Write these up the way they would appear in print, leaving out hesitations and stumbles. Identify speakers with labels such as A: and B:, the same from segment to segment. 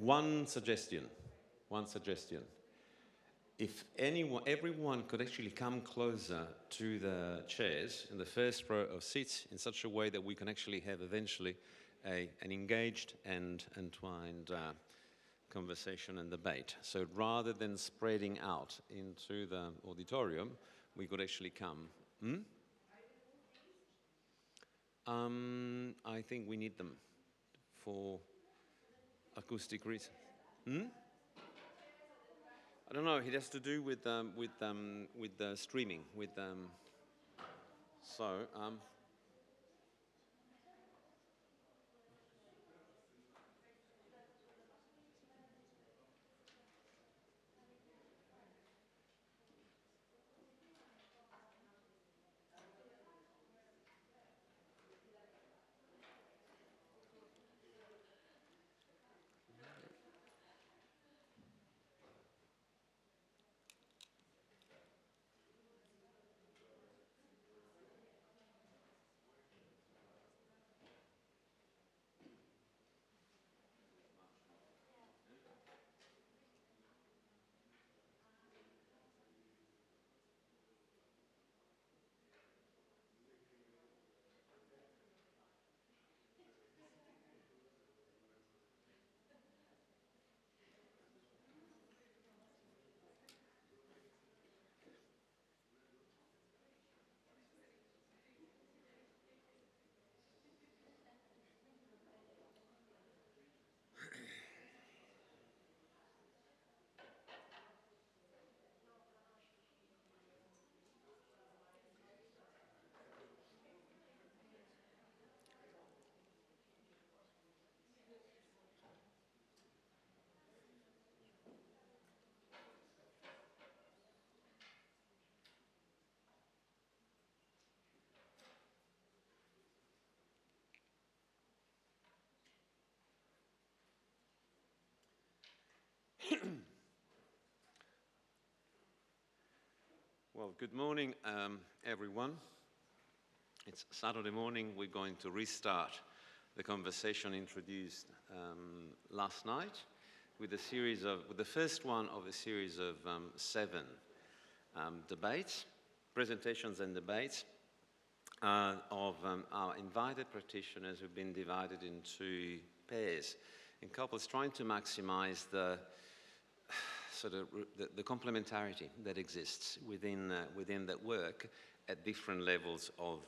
A: one suggestion. If everyone could actually come closer to the chairs in the first row of seats in such a way that we can actually have eventually an engaged and entwined conversation and debate. So rather than spreading out into the auditorium, we could actually come. I think we need them for acoustic reasons. I don't know. It has to do with the streaming. Well, good morning, everyone. It's Saturday morning. We're going to restart the conversation introduced last night with the first one of a series of 7 debates, presentations and debates of our invited practitioners who've been divided into pairs and couples, trying to maximize the complementarity that exists within that work at different levels of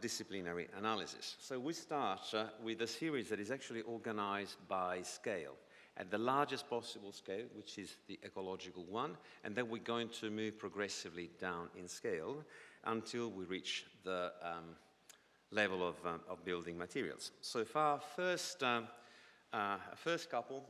A: disciplinary analysis. So we start with a series that is actually organized by scale, at the largest possible scale, which is the ecological one, and then we're going to move progressively down in scale until we reach the level of building materials. So far, first couple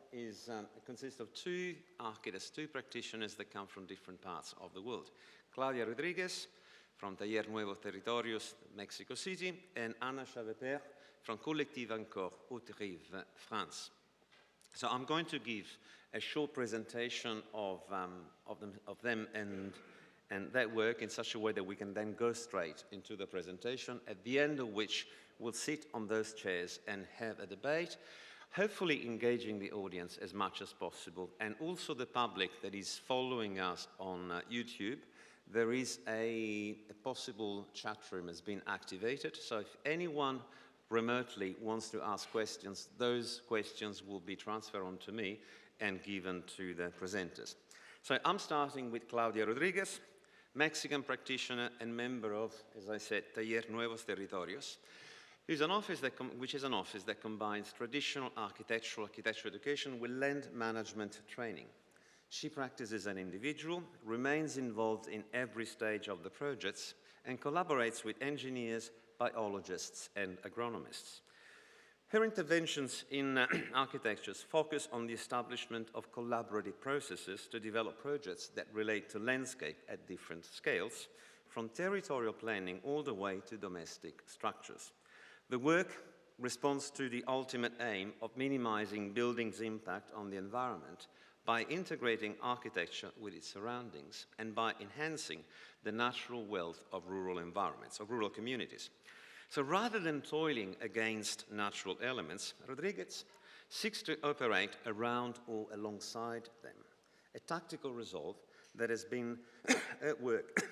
A: consists of 2 architects, 2 practitioners that come from different parts of the world. Claudia Rodriguez from Taller Nuevos Territorios, Mexico City, and Anna Chavepayre from Collective Encore, Haute-Rive, France. So I'm going to give a short presentation of them and that work in such a way that we can then go straight into the presentation, at the end of which we'll sit on those chairs and have a debate, hopefully engaging the audience as much as possible, and also the public that is following us on YouTube. There is a possible chat room has been activated, so if anyone remotely wants to ask questions, those questions will be transferred on to me and given to the presenters. So I'm starting with Claudia Rodriguez, Mexican practitioner and member of, as I said, Taller Nuevos Territorios, which is an office that combines traditional architectural education with land management training. She practices an individual, remains involved in every stage of the projects, and collaborates with engineers, biologists, and agronomists. Her interventions in architectures focus on the establishment of collaborative processes to develop projects that relate to landscape at different scales, from territorial planning all the way to domestic structures. The work responds to the ultimate aim of minimizing buildings' impact on the environment by integrating architecture with its surroundings and by enhancing the natural wealth of rural environments, of rural communities. So rather than toiling against natural elements, Rodriguez seeks to operate around or alongside them. A tactical resolve that has been at work,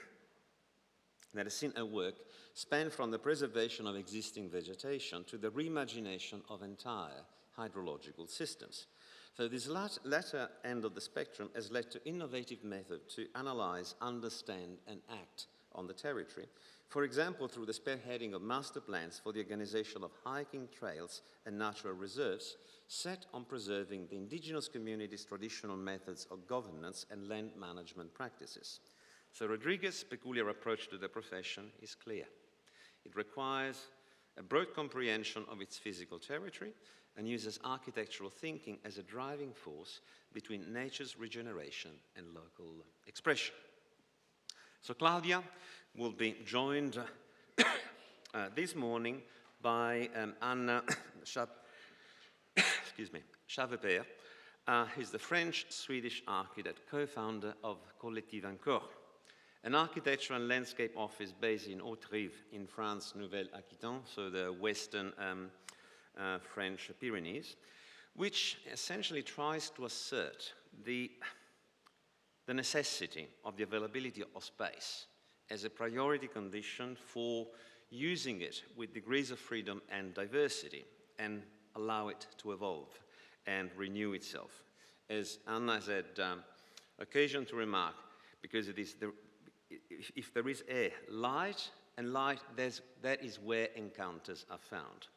A: that has seen at work span from the preservation of existing vegetation to the reimagination of entire hydrological systems. So this latter end of the spectrum has led to innovative methods to analyze, understand, and act on the territory. For example, through the spearheading of master plans for the organization of hiking trails and natural reserves set on preserving the indigenous community's traditional methods of governance and land management practices. So Rodriguez's peculiar approach to the profession is clear. It requires a broad comprehension of its physical territory and uses architectural thinking as a driving force between nature's regeneration and local expression. So Claudia will be joined this morning by Anna Chavepayre. He's the French-Swedish architect, co-founder of Collectif Encore, an architecture and landscape office based in Haute-Rive in France, Nouvelle-Aquitaine, so the western French Pyrenees, which essentially tries to assert the necessity of the availability of space as a priority condition for using it with degrees of freedom and diversity and allow it to evolve and renew itself. As Anna has had occasion to remark, because it is if there is air, light, and light, that is where encounters are found.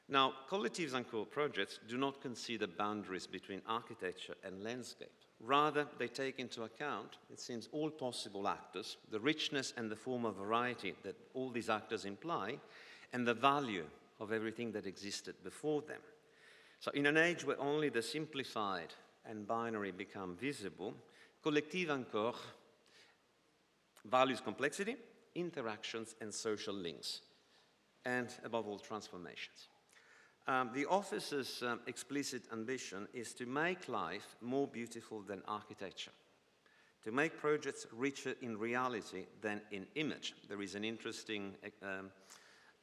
A: Now, Collectifs and core projects do not consider boundaries between architecture and landscape. Rather, they take into account, it seems, all possible actors, the richness and the form of variety that all these actors imply, and the value of everything that existed before them. So in an age where only the simplified and binary become visible, Collectif Encore values complexity, interactions, and social links, and above all, transformations. The office's explicit ambition is to make life more beautiful than architecture, to make projects richer in reality than in image. There is an interesting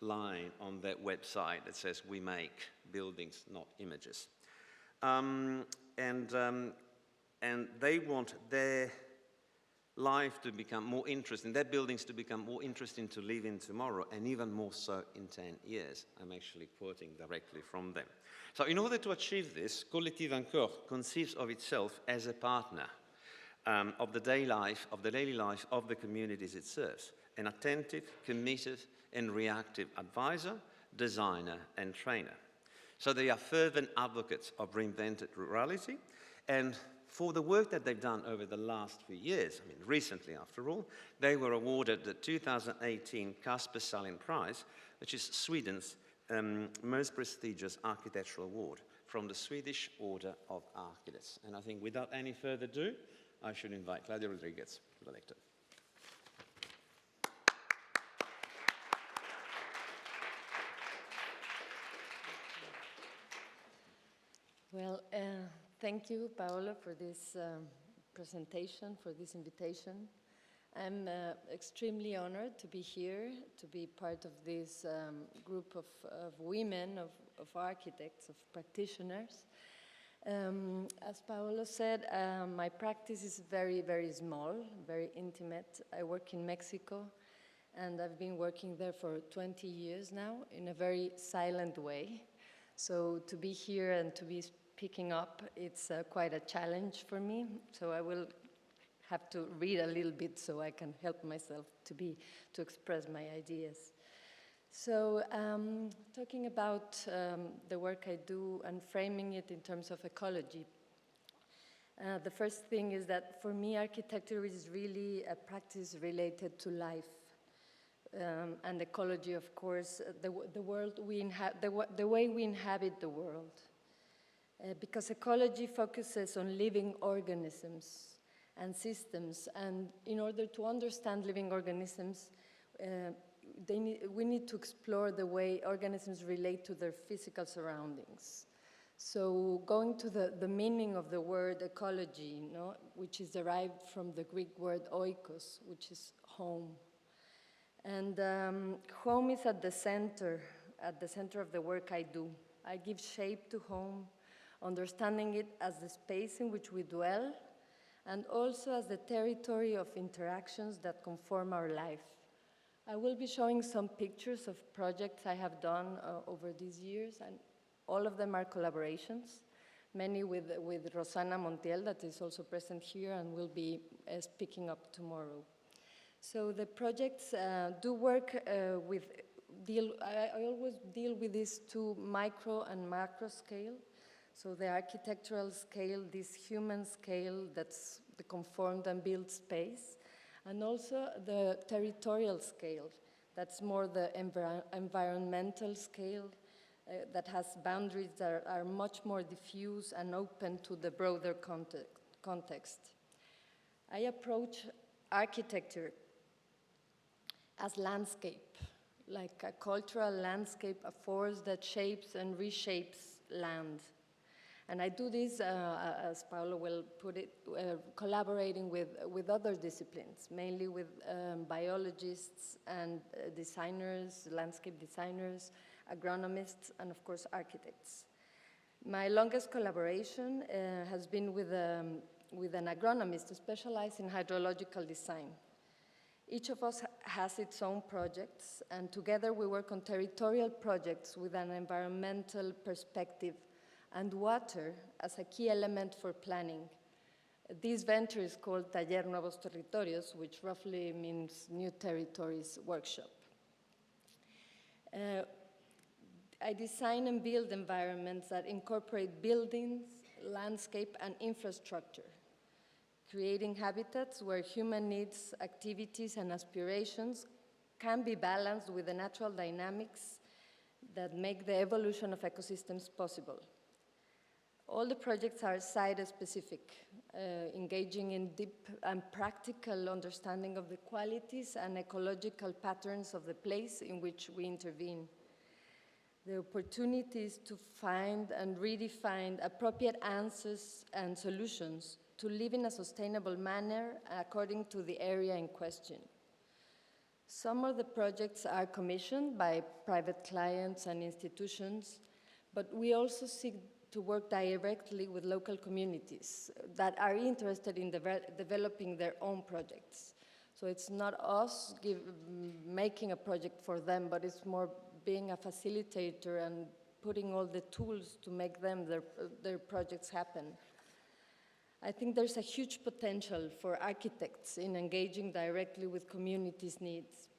A: line on their website that says, "We make buildings, not images." And they want their life to become more interesting, their buildings to become more interesting to live in tomorrow, and even more so in 10 years. I'm actually quoting directly from them. So in order to achieve this, Collectif Encore conceives of itself as a partner of the daily life of the communities it serves, an attentive, committed, and reactive advisor, designer, and trainer. So they are fervent advocates of reinvented rurality, and for the work that they've done over the last few years, I mean, recently after all, they were awarded the 2018 Casper Salin Prize, which is Sweden's most prestigious architectural award from the Swedish Order of Architects. And I think without any further ado, I should invite Claudia Rodriguez to the lectern.
B: Well, thank you, Paolo, for this presentation, for this invitation. I'm extremely honored to be here, to be part of this group of women, of architects, of practitioners. As Paolo said, my practice is very, very small, very intimate. I work in Mexico, and I've been working there for 20 years now in a very silent way. So to be here and to be picking up, it's quite a challenge for me. So I will have to read a little bit so I can help myself to express my ideas. So talking about the work I do and framing it in terms of ecology. The first thing is that for me, architecture is really a practice related to life. And ecology, of course, the way we inhabit the world. Because ecology focuses on living organisms and systems, and in order to understand living organisms, we need to explore the way organisms relate to their physical surroundings. So going to the meaning of the word ecology, which is derived from the Greek word oikos, which is home. And home is at the center of the work I do. I give shape to home, understanding it as the space in which we dwell, and also as the territory of interactions that conform our life. I will be showing some pictures of projects I have done over these years, and all of them are collaborations, many with Rosana Montiel, that is also present here and will be speaking up tomorrow. So the projects do work I always deal with these two micro and macro scale. So the architectural scale, this human scale, that's the conformed and built space, and also the territorial scale, that's more the environmental scale, that has boundaries that are much more diffuse and open to the broader context. I approach architecture as landscape, like a cultural landscape, a force that shapes and reshapes land. And I do this, as Paolo will put it, collaborating with other disciplines, mainly with biologists and designers, landscape designers, agronomists, and of course architects. My longest collaboration has been with an agronomist specialized in hydrological design. Each of us has its own projects, and together we work on territorial projects with an environmental perspective and water as a key element for planning. This venture is called Taller Nuevos Territorios, which roughly means New Territories Workshop. I design and build environments that incorporate buildings, landscape, and infrastructure, creating habitats where human needs, activities, and aspirations can be balanced with the natural dynamics that make the evolution of ecosystems possible. All the projects are site-specific, engaging in deep and practical understanding of the qualities and ecological patterns of the place in which we intervene. The opportunities to find and redefine appropriate answers and solutions to live in a sustainable manner according to the area in question. Some of the projects are commissioned by private clients and institutions, but we also seek to work directly with local communities that are interested in developing their own projects. So it's not us making a project for them, but it's more being a facilitator and putting all the tools to make them their projects happen. I think there's a huge potential for architects in engaging directly with communities' needs.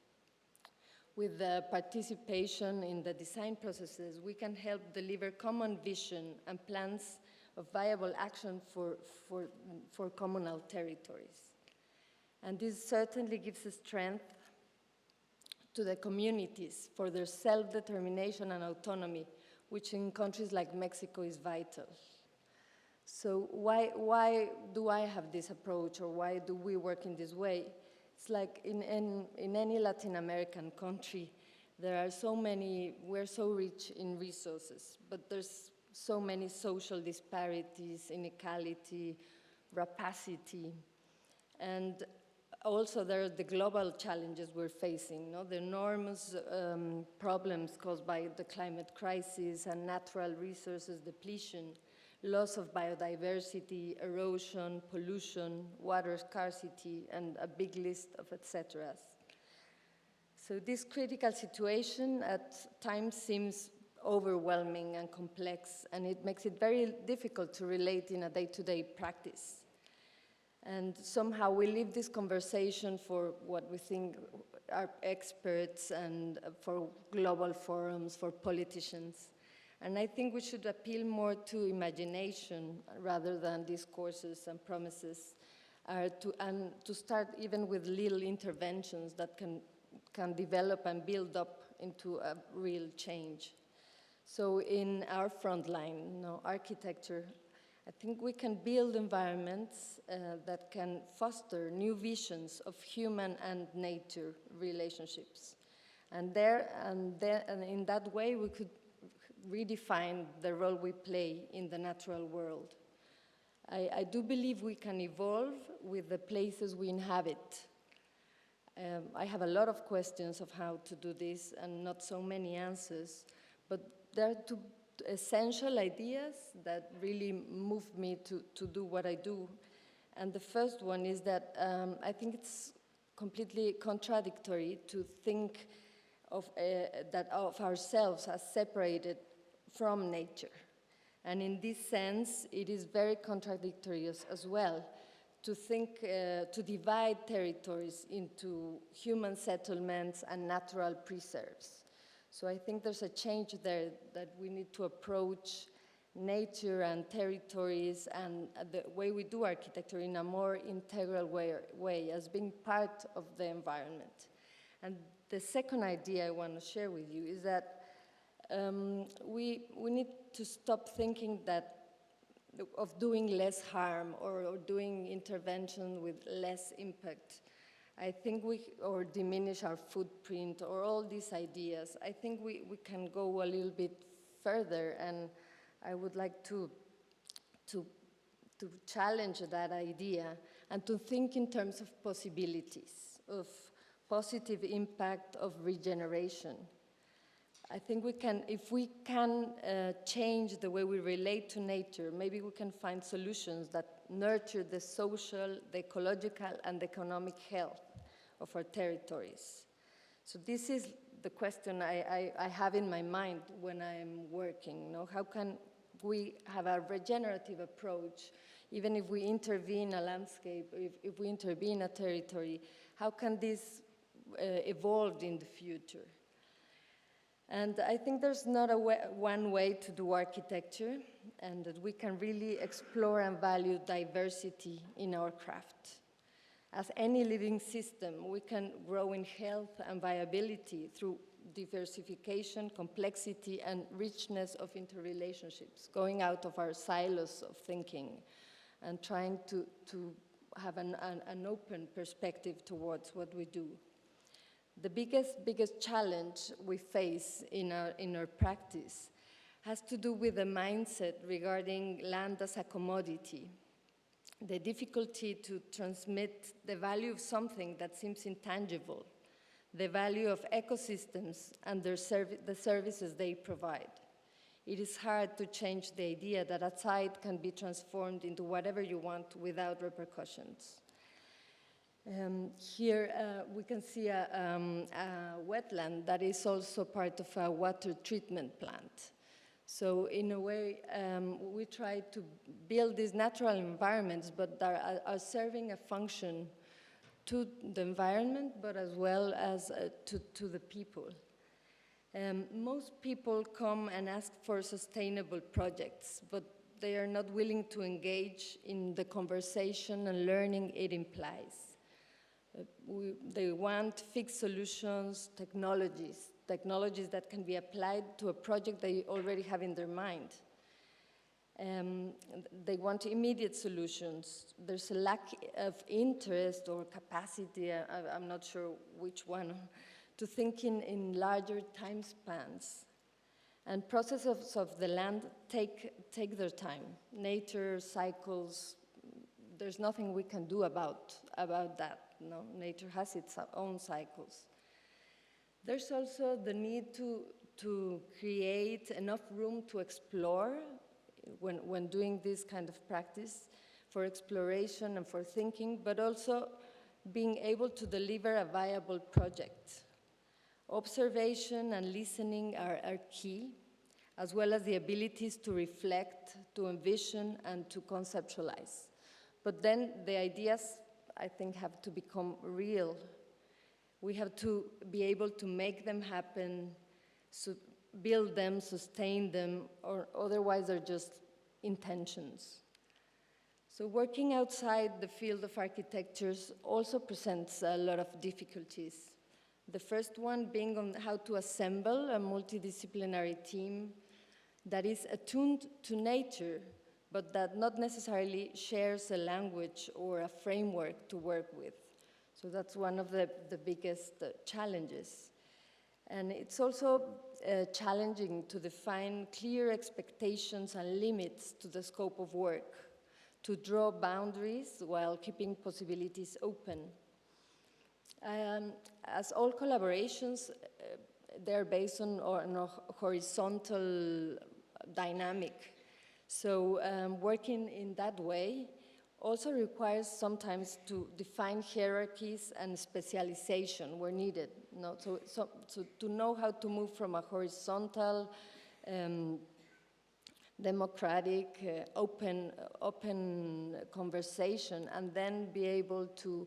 B: With the participation in the design processes, we can help deliver common vision and plans of viable action for communal territories. And this certainly gives strength to the communities for their self-determination and autonomy, which in countries like Mexico is vital. So why do I have this approach, or why do we work in this way? It's like in any Latin American country, we're so rich in resources, but there's so many social disparities, inequality, rapacity, and also there are the global challenges we're facing, the enormous problems caused by the climate crisis and natural resources depletion, loss of biodiversity, erosion, pollution, water scarcity, and a big list of et ceteras. So this critical situation at times seems overwhelming and complex, and it makes it very difficult to relate in a day-to-day practice. And somehow we leave this conversation for what we think are experts and for global forums, for politicians. And I think we should appeal more to imagination rather than discourses and promises, and to start even with little interventions that can develop and build up into a real change. So in our front line, architecture, I think we can build environments that can foster new visions of human and nature relationships. And in that way, we could redefine the role we play in the natural world. I do believe we can evolve with the places we inhabit. I have a lot of questions of how to do this and not so many answers, but there are essential ideas that really moved me to do what I do. And the first one is that I think it's completely contradictory to think of ourselves as separated from nature. And in this sense, it is very contradictory as well to think, to divide territories into human settlements and natural preserves. So I think there's a change there that we need to approach nature and territories and the way we do architecture in a more integral way as being part of the environment. And the second idea I want to share with you is that we need to stop thinking of doing less harm or doing intervention with less impact. I think or diminish our footprint or all these ideas. I think we can go a little bit further, and I would like to challenge that idea and to think in terms of possibilities, of positive impact of regeneration. I think if we can change the way we relate to nature, maybe we can find solutions that nurture the social, the ecological, and the economic health of our territories. So this is the question I have in my mind when I'm working. How can we have a regenerative approach, even if we intervene a landscape, if we intervene a territory, how can this evolve in the future? And I think there's not one way to do architecture, and that we can really explore and value diversity in our craft. As any living system, we can grow in health and viability through diversification, complexity, and richness of interrelationships, going out of our silos of thinking and trying to have an open perspective towards what we do. The biggest challenge we face in our practice has to do with the mindset regarding land as a commodity, the difficulty to transmit the value of something that seems intangible, the value of ecosystems and the services they provide. It is hard to change the idea that a site can be transformed into whatever you want without repercussions. Here we can see a wetland that is also part of a water treatment plant. So in a way, we try to build these natural environments, but that are serving a function to the environment, but as well as to the people. Most people come and ask for sustainable projects, but they are not willing to engage in the conversation and learning it implies. They want fixed solutions, technologies that can be applied to a project they already have in their mind. They want immediate solutions. There's a lack of interest or capacity, I'm not sure which one, to think in larger time spans. And processes of the land take their time. Nature cycles, there's nothing we can do about that. No, nature has its own cycles. There's also the need to create enough room to explore when doing this kind of practice, for exploration and for thinking, but also being able to deliver a viable project. Observation and listening are key, as well as the abilities to reflect, to envision, and to conceptualize. But then the ideas, I think, have to become real. We have to be able to make them happen, build them, sustain them, or otherwise they're just intentions. So working outside the field of architectures also presents a lot of difficulties. The first one being on how to assemble a multidisciplinary team that is attuned to nature, but that not necessarily shares a language or a framework to work with. So that's one of the biggest challenges. And it's also challenging to define clear expectations and limits to the scope of work, to draw boundaries while keeping possibilities open. As all collaborations, they're based on a horizontal dynamic. So working in that way also requires sometimes to define hierarchies and specialization where needed. So to know how to move from a horizontal, democratic, open conversation, and then be able to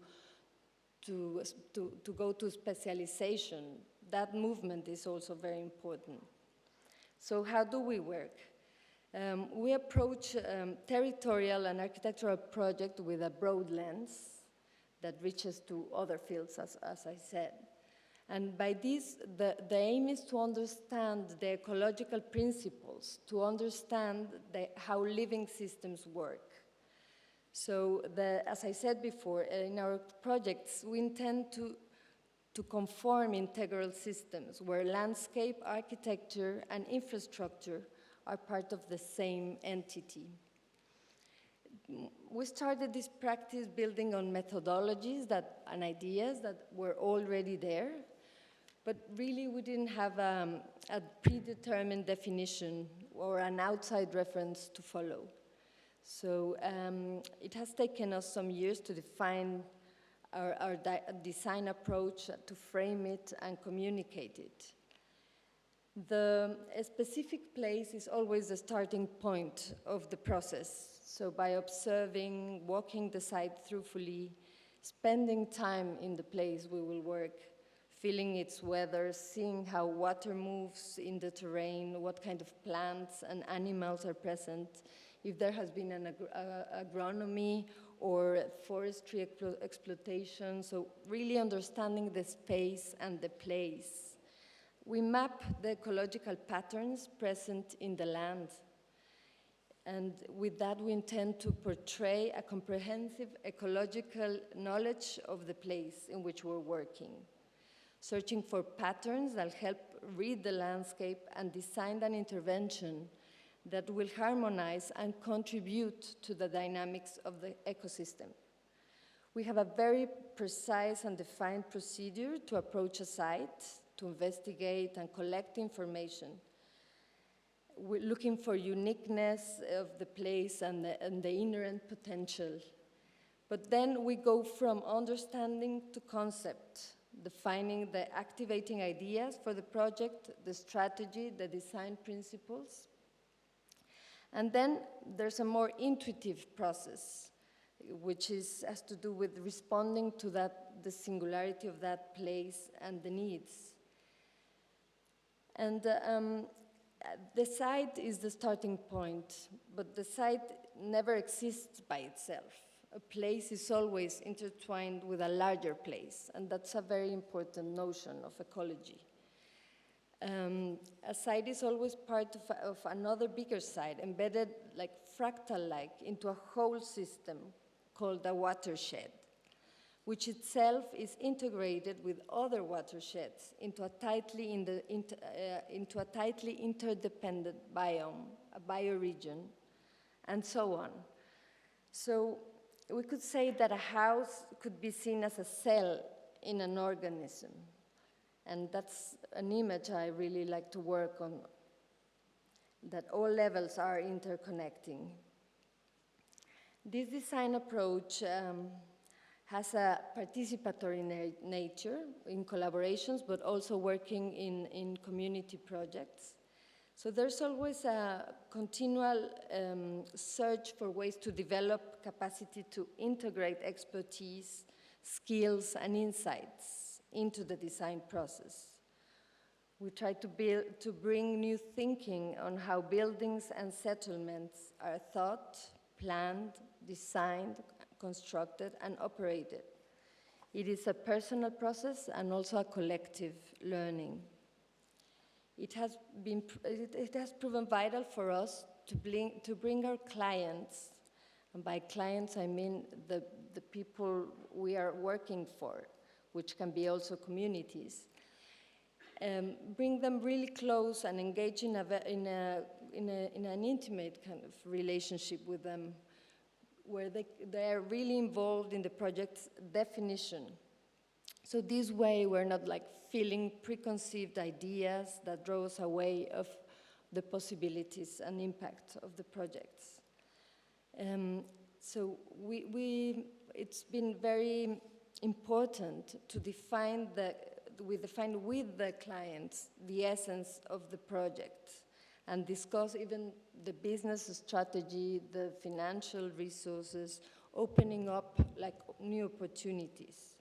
B: go to specialization. That movement is also very important. So how do we work? We approach territorial and architectural project with a broad lens that reaches to other fields, as I said. And by this, the aim is to understand the ecological principles, to understand how living systems work. So, as I said before, in our projects, we intend to conform integral systems where landscape, architecture, and infrastructure are part of the same entity. We started this practice building on methodologies and ideas that were already there, but really we didn't have a predetermined definition or an outside reference to follow. So it has taken us some years to define our design approach, to frame it and communicate it. A specific place is always the starting point of the process. So by observing, walking the site truthfully, spending time in the place we will work, feeling its weather, seeing how water moves in the terrain, what kind of plants and animals are present, if there has been an agronomy or forestry exploitation, so really understanding the space and the place. We map the ecological patterns present in the land, and with that we intend to portray a comprehensive ecological knowledge of the place in which we're working, searching for patterns that help read the landscape and design an intervention that will harmonize and contribute to the dynamics of the ecosystem. We have a very precise and defined procedure to approach a site, to investigate and collect information. We're looking for uniqueness of the place and the inherent potential. But then we go from understanding to concept, defining the activating ideas for the project, the strategy, the design principles. And then there's a more intuitive process, which has to do with responding to the singularity of that place and the needs. And the site is the starting point, but the site never exists by itself. A place is always intertwined with a larger place, and that's a very important notion of ecology. A site is always part of another bigger site, embedded like fractal-like into a whole system called a watershed, which itself is integrated with other watersheds into a tightly interdependent biome, a bioregion, and so on. So we could say that a house could be seen as a cell in an organism. And that's an image I really like to work on, that all levels are interconnecting. This design approach has a participatory nature in collaborations, but also working in community projects. So there's always a continual search for ways to develop capacity to integrate expertise, skills, and insights into the design process. We try to bring new thinking on how buildings and settlements are thought, planned, designed, constructed, and operated. It is a personal process and also a collective learning. It has proven vital for us to bring our clients, and by clients I mean the people we are working for, which can be also communities. Bring them really close and engage in an intimate kind of relationship with them, where they are really involved in the project's definition. So this way we're not like feeling preconceived ideas that draw us away the possibilities and impact of the projects. So it's been very important to define with the clients the essence of the project and discuss even the business strategy, the financial resources, opening up like new opportunities.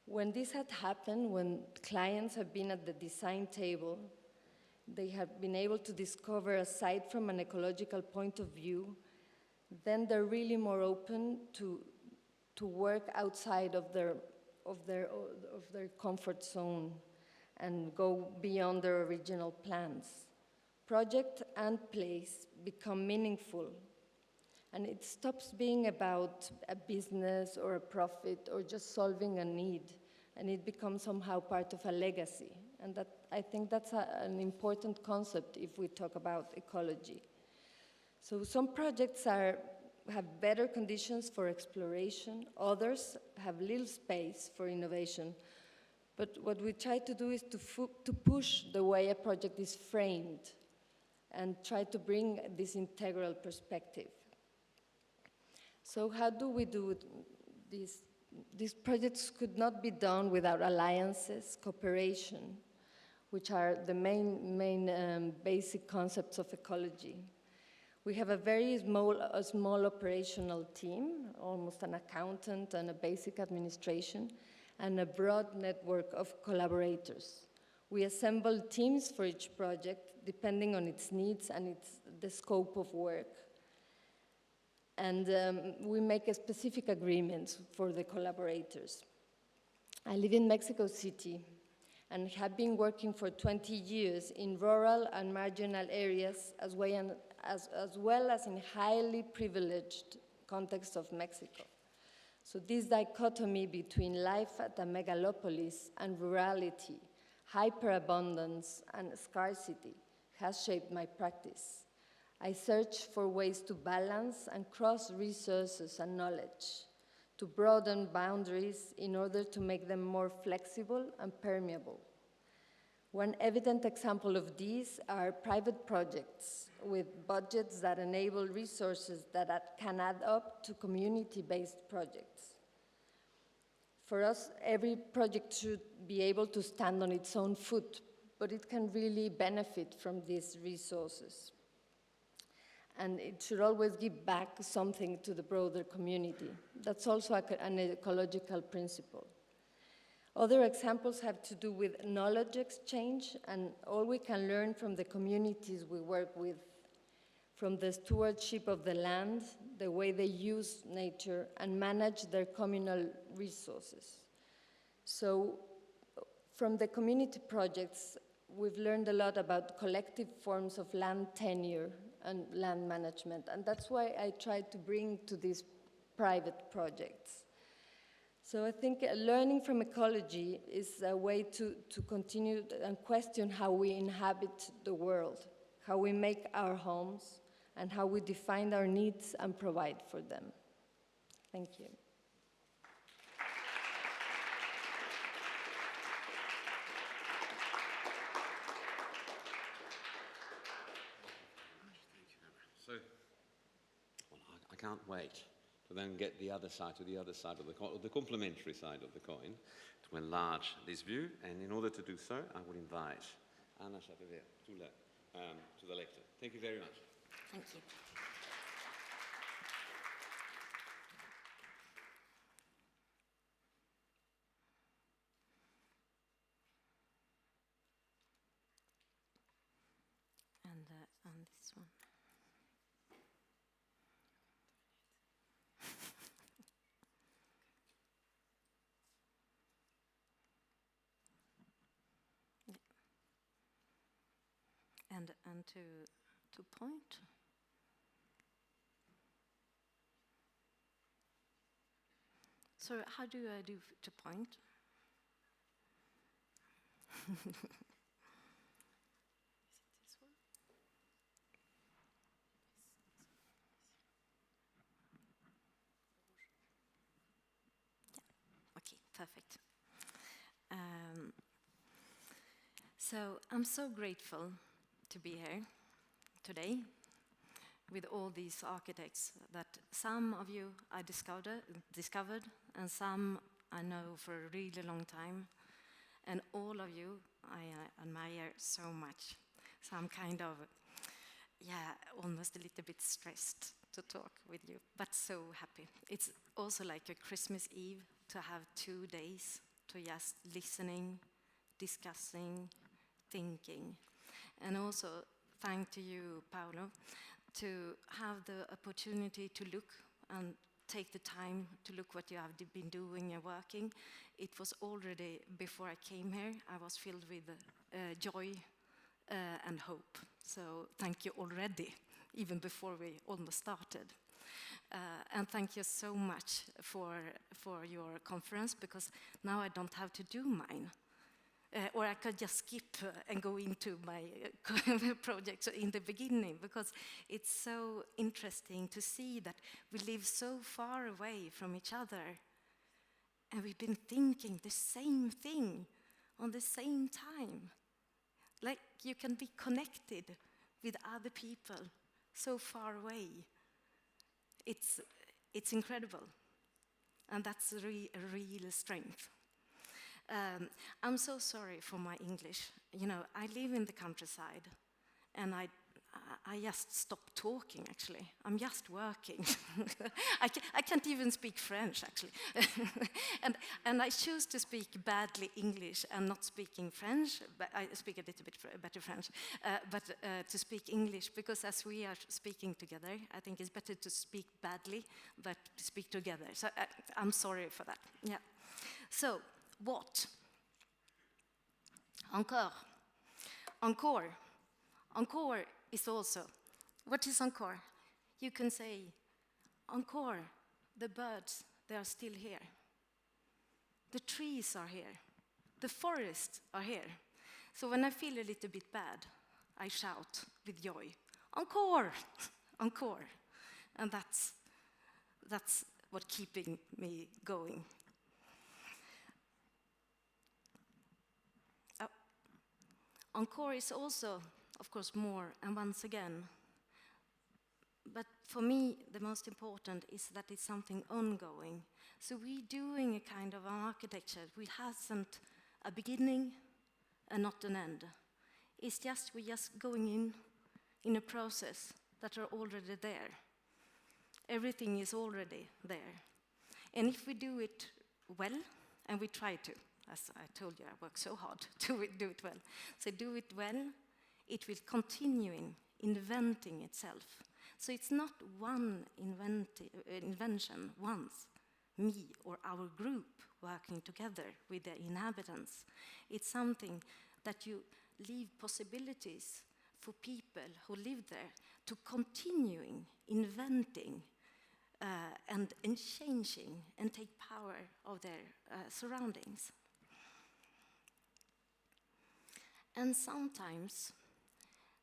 B: When this had happened, when clients have been at the design table, they have been able to discover, aside from an ecological point of view, then they're really more open to work outside of their comfort zone and go beyond their original plans. Project and place become meaningful, and it stops being about a business or a profit or just solving a need, and it becomes somehow part of a legacy. And that, I think that's an important concept if we talk about ecology. So some projects have better conditions for exploration, others have little space for innovation. But what we try to do is to push the way a project is framed and try to bring this integral perspective. So how do we do this? These projects could not be done without alliances, cooperation, which are the main basic concepts of ecology. We have a very small operational team, almost an accountant and a basic administration, and a broad network of collaborators. We assemble teams for each project depending on its needs and the scope of work. And we make a specific agreements for the collaborators. I live in Mexico City and have been working for 20 years in rural and marginal areas as well as in highly privileged contexts of Mexico. So this dichotomy between life at a megalopolis and rurality, hyperabundance and scarcity has shaped my practice. I search for ways to balance and cross resources and knowledge, to broaden boundaries in order to make them more flexible and permeable. One evident example of these are private projects with budgets that enable resources that can add up to community-based projects. For us, every project should be able to stand on its own foot, but it can really benefit from these resources. And it should always give back something to the broader community. That's also an ecological principle. Other examples have to do with knowledge exchange and all we can learn from the communities we work with, from the stewardship of the land, the way they use nature and manage their communal resources. So from the community projects, we've learned a lot about collective forms of land tenure and land management, and that's why I tried to bring to these private projects. So I think learning from ecology is a way to continue and question how we inhabit the world, how we make our homes, and how we define our needs and provide for them. Thank you.
A: So, well, I can't wait to then get the other side, to the other side of the coin, or the complementary side of the coin, to enlarge this view. And in order to do so, I would invite Anna Chavepayre to the lectern. Thank you very much.
C: Thank you. And on this one. And to point. So how do I do to point? Is it this one? Yeah. Okay, perfect. So I'm so grateful to be here. today with all these architects that some of you I discovered and some I know for a really long time, and all of you I admire so much. So I'm kind of, almost a little bit stressed to talk with you, but so happy. It's also like a Christmas Eve to have 2 days to just listening, discussing, thinking. And also thank to you, Paolo, to have the opportunity to look and take the time to look what you have been doing and working. It was already, before I came here, I was filled with joy and hope. So thank you already, even before we almost started. And thank you so much for your conference, because now I don't have to do mine. Or I could just skip and go into my project in the beginning, because it's so interesting to see that we live so far away from each other, and we've been thinking the same thing on the same time. Like you can be connected with other people so far away. It's incredible, and that's a real strength. I'm so sorry for my English. You know, I live in the countryside, and I just stopped talking, actually. I'm just working. I can't even speak French, actually. and I choose to speak badly English and not speaking French, but I speak a little bit better French, but to speak English, because as we are speaking together, I think it's better to speak badly, but to speak together. So I'm sorry for that. Yeah. So, what? Encore. Encore. Encore is also. What is encore? You can say, encore, the birds, they are still here. The trees are here. The forests are here. So when I feel a little bit bad, I shout with joy, encore, encore. And that's what keeping me going. Encore is also, of course, more, and once again. But for me, the most important is that it's something ongoing. So we're doing a kind of an architecture which hasn't a beginning and not an end. It's just, we're just going in a process that are already there. Everything is already there. And if we do it well, and we try to, as I told you, I work so hard to do it well. So do it well, it will continue inventing itself. So it's not one invention once, me or our group working together with the inhabitants. It's something that you leave possibilities for people who live there to continuing inventing and changing and take power of their surroundings. And sometimes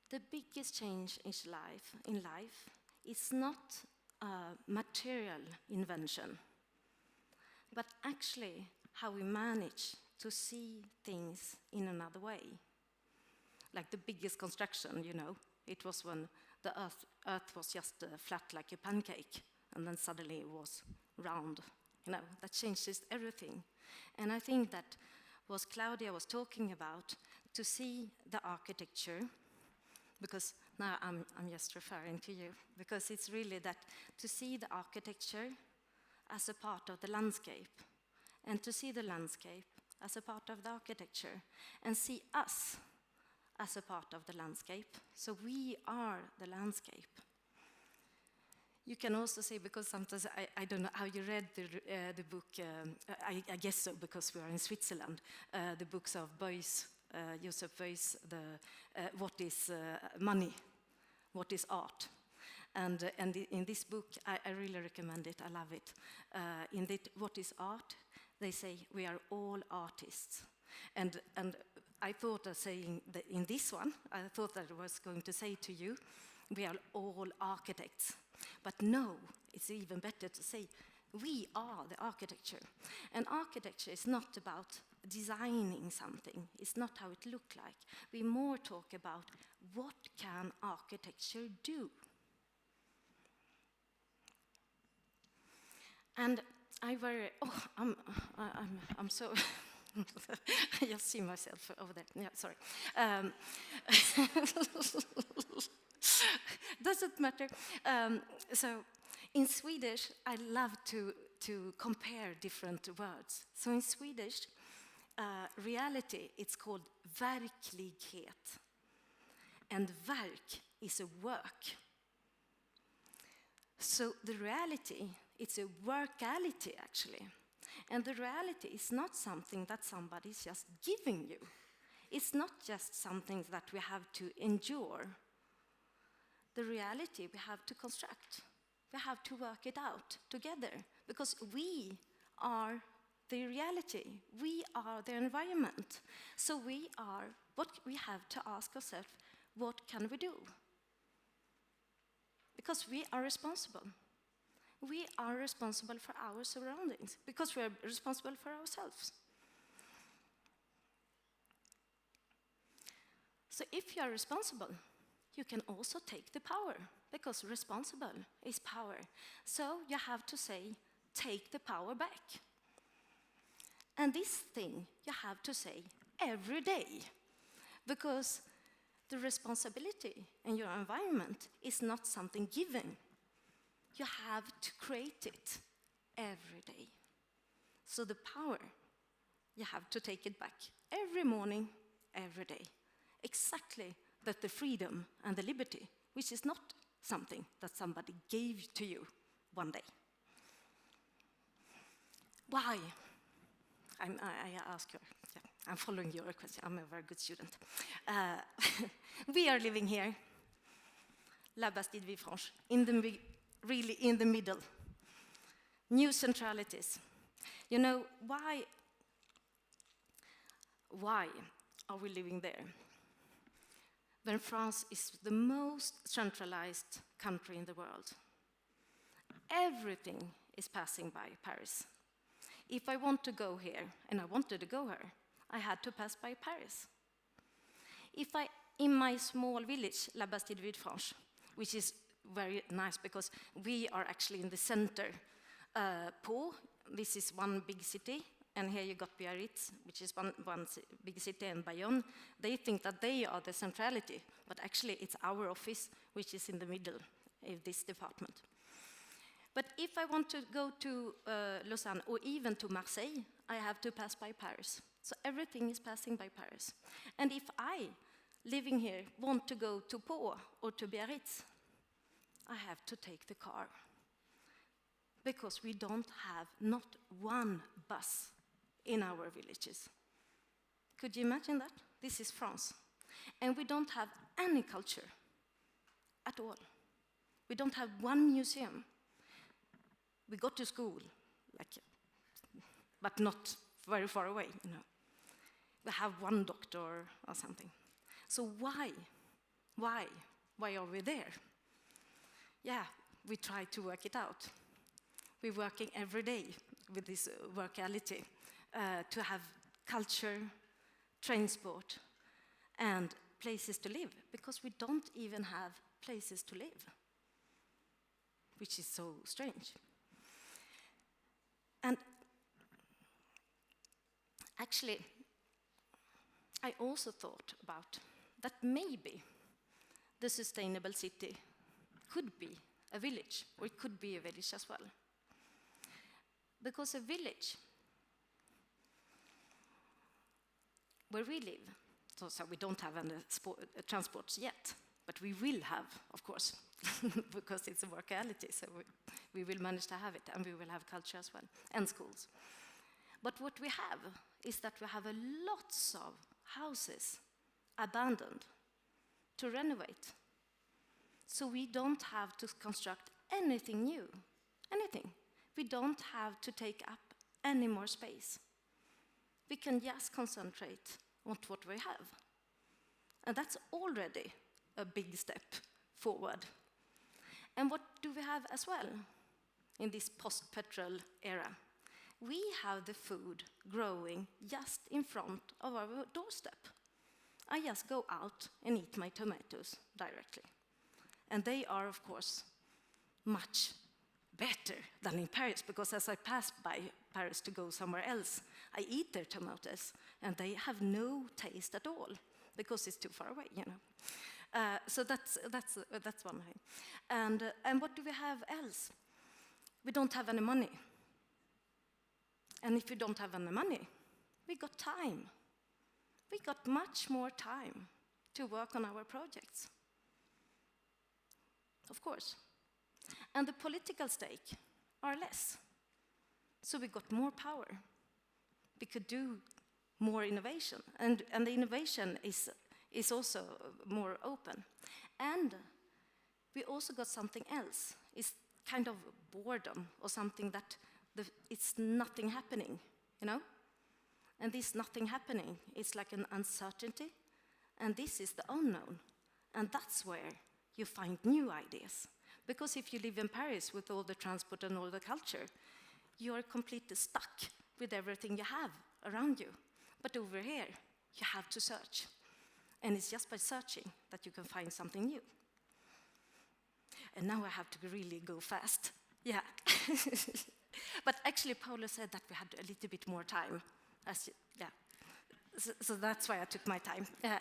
C: the biggest change in life is not a material invention, but actually how we manage to see things in another way. Like the biggest construction, you know, it was when the earth was just flat like a pancake, and then suddenly it was round. You know, that changes everything. And I think that what Claudia was talking about, to see the architecture, because now I'm just referring to you, because it's really that to see the architecture as a part of the landscape, and to see the landscape as a part of the architecture, and see us as a part of the landscape. So we are the landscape. You can also say, because sometimes I don't know how you read the book, I guess so, because we are in Switzerland, the books of Beuys, Joseph Beuys, what is money, what is art. And in this book, I really recommend it, I love it. In what is art, they say we are all artists. And I thought of saying that in this one, I thought that I was going to say to you, we are all architects. But no, it's even better to say we are the architecture. And architecture is not about designing something. It's not how it look like. We more talk about what can architecture do. And I'm so, I just see myself over there. Yeah, sorry. Doesn't matter. So in Swedish, I love to compare different words. So in Swedish, reality, it's called verklighet. And verk is a work. So the reality, it's a workality actually. And the reality is not something that somebody's just giving you. It's not just something that we have to endure. The reality we have to construct. We have to work it out together because we are the reality. We are the environment. So we are what we have to ask ourselves, what can we do? Because we are responsible. We are responsible for our surroundings because we are responsible for ourselves. So if you are responsible, you can also take the power because responsible is power. So you have to say, take the power back. And this thing you have to say every day because the responsibility in your environment is not something given. You have to create it every day. So the power, you have to take it back every morning, every day. Exactly that the freedom and the liberty, which is not something that somebody gave to you one day. Why? I ask you, yeah, I'm following your question, I'm a very good student. We are living here, La Bastide-Villefranche, really in the middle. New centralities. You know, why are we living there? When France is the most centralized country in the world. Everything is passing by Paris. If I want to go here, and I wanted to go here, I had to pass by Paris. In my small village, La Bastide-Villefranche, which is very nice because we are actually in the center. Pau, this is one big city, and here you got Biarritz, which is one big city, and Bayonne. They think that they are the centrality, but actually it's our office, which is in the middle of this department. But if I want to go to Lausanne or even to Marseille, I have to pass by Paris. So everything is passing by Paris. And if I, living here, want to go to Pau or to Biarritz, I have to take the car. Because we don't have not one bus in our villages. Could you imagine that? This is France. And we don't have any culture at all. We don't have one museum. We go to school, but not very far away, you know. We have one doctor or something. So why are we there? Yeah, we try to work it out. We're working every day with this workality to have culture, transport, and places to live, because we don't even have places to live, which is so strange. And actually, I also thought about that maybe the sustainable city could be a village, or it could be a village as well. Because a village where we live, so we don't have any transports yet, but we will have, of course, because it's a workality, so we will manage to have it, and we will have culture as well, and schools. But what we have is that we have lots of houses abandoned to renovate. So we don't have to construct anything new, anything. We don't have to take up any more space. We can just concentrate on what we have. And that's already a big step forward. And what do we have as well in this post-petrol era? we have the food growing just in front of our doorstep. I just go out and eat my tomatoes directly. And they are, of course, much better than in Paris, because as I pass by Paris to go somewhere else, I eat their tomatoes, and they have no taste at all, because it's too far away, you know. So that's one thing. And what do we have else? We don't have any money. And if we don't have any money, we got time. We got much more time to work on our projects. Of course. And the political stake are less. So we got more power. We could do more innovation. And the innovation is also more open. And we also got something else. It's kind of boredom, or something that it's nothing happening, you know? And this nothing happening is like an uncertainty, and this is the unknown. And that's where you find new ideas. Because if you live in Paris with all the transport and all the culture, you are completely stuck with everything you have around you. But over here, you have to search. And it's just by searching that you can find something new. And now I have to really go fast. Yeah. But actually, Paolo said that we had a little bit more time. So that's why I took my time. Yeah.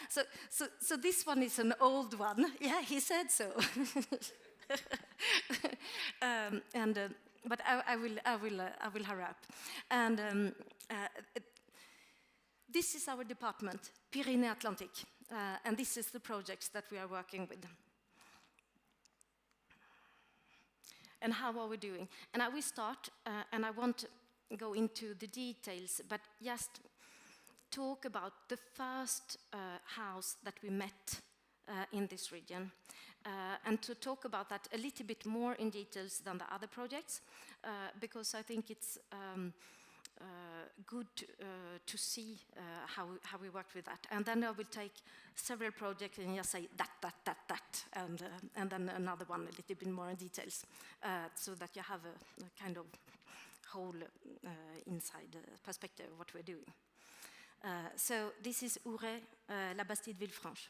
C: So this one is an old one. Yeah, he said so. But I will hurry up. And this is our department, Pyrénées-Atlantique, and this is the projects that we are working with. And how are we doing? And I will start, and I won't go into the details, but just talk about the first house that we met in this region, and to talk about that a little bit more in details than the other projects, because I think it's good to see how we worked with that. And then I will take several projects and just say that, and then another one a little bit more in details, so that you have a kind of whole inside perspective of what we're doing. So this is Ouray, La Bastide-Villefranche.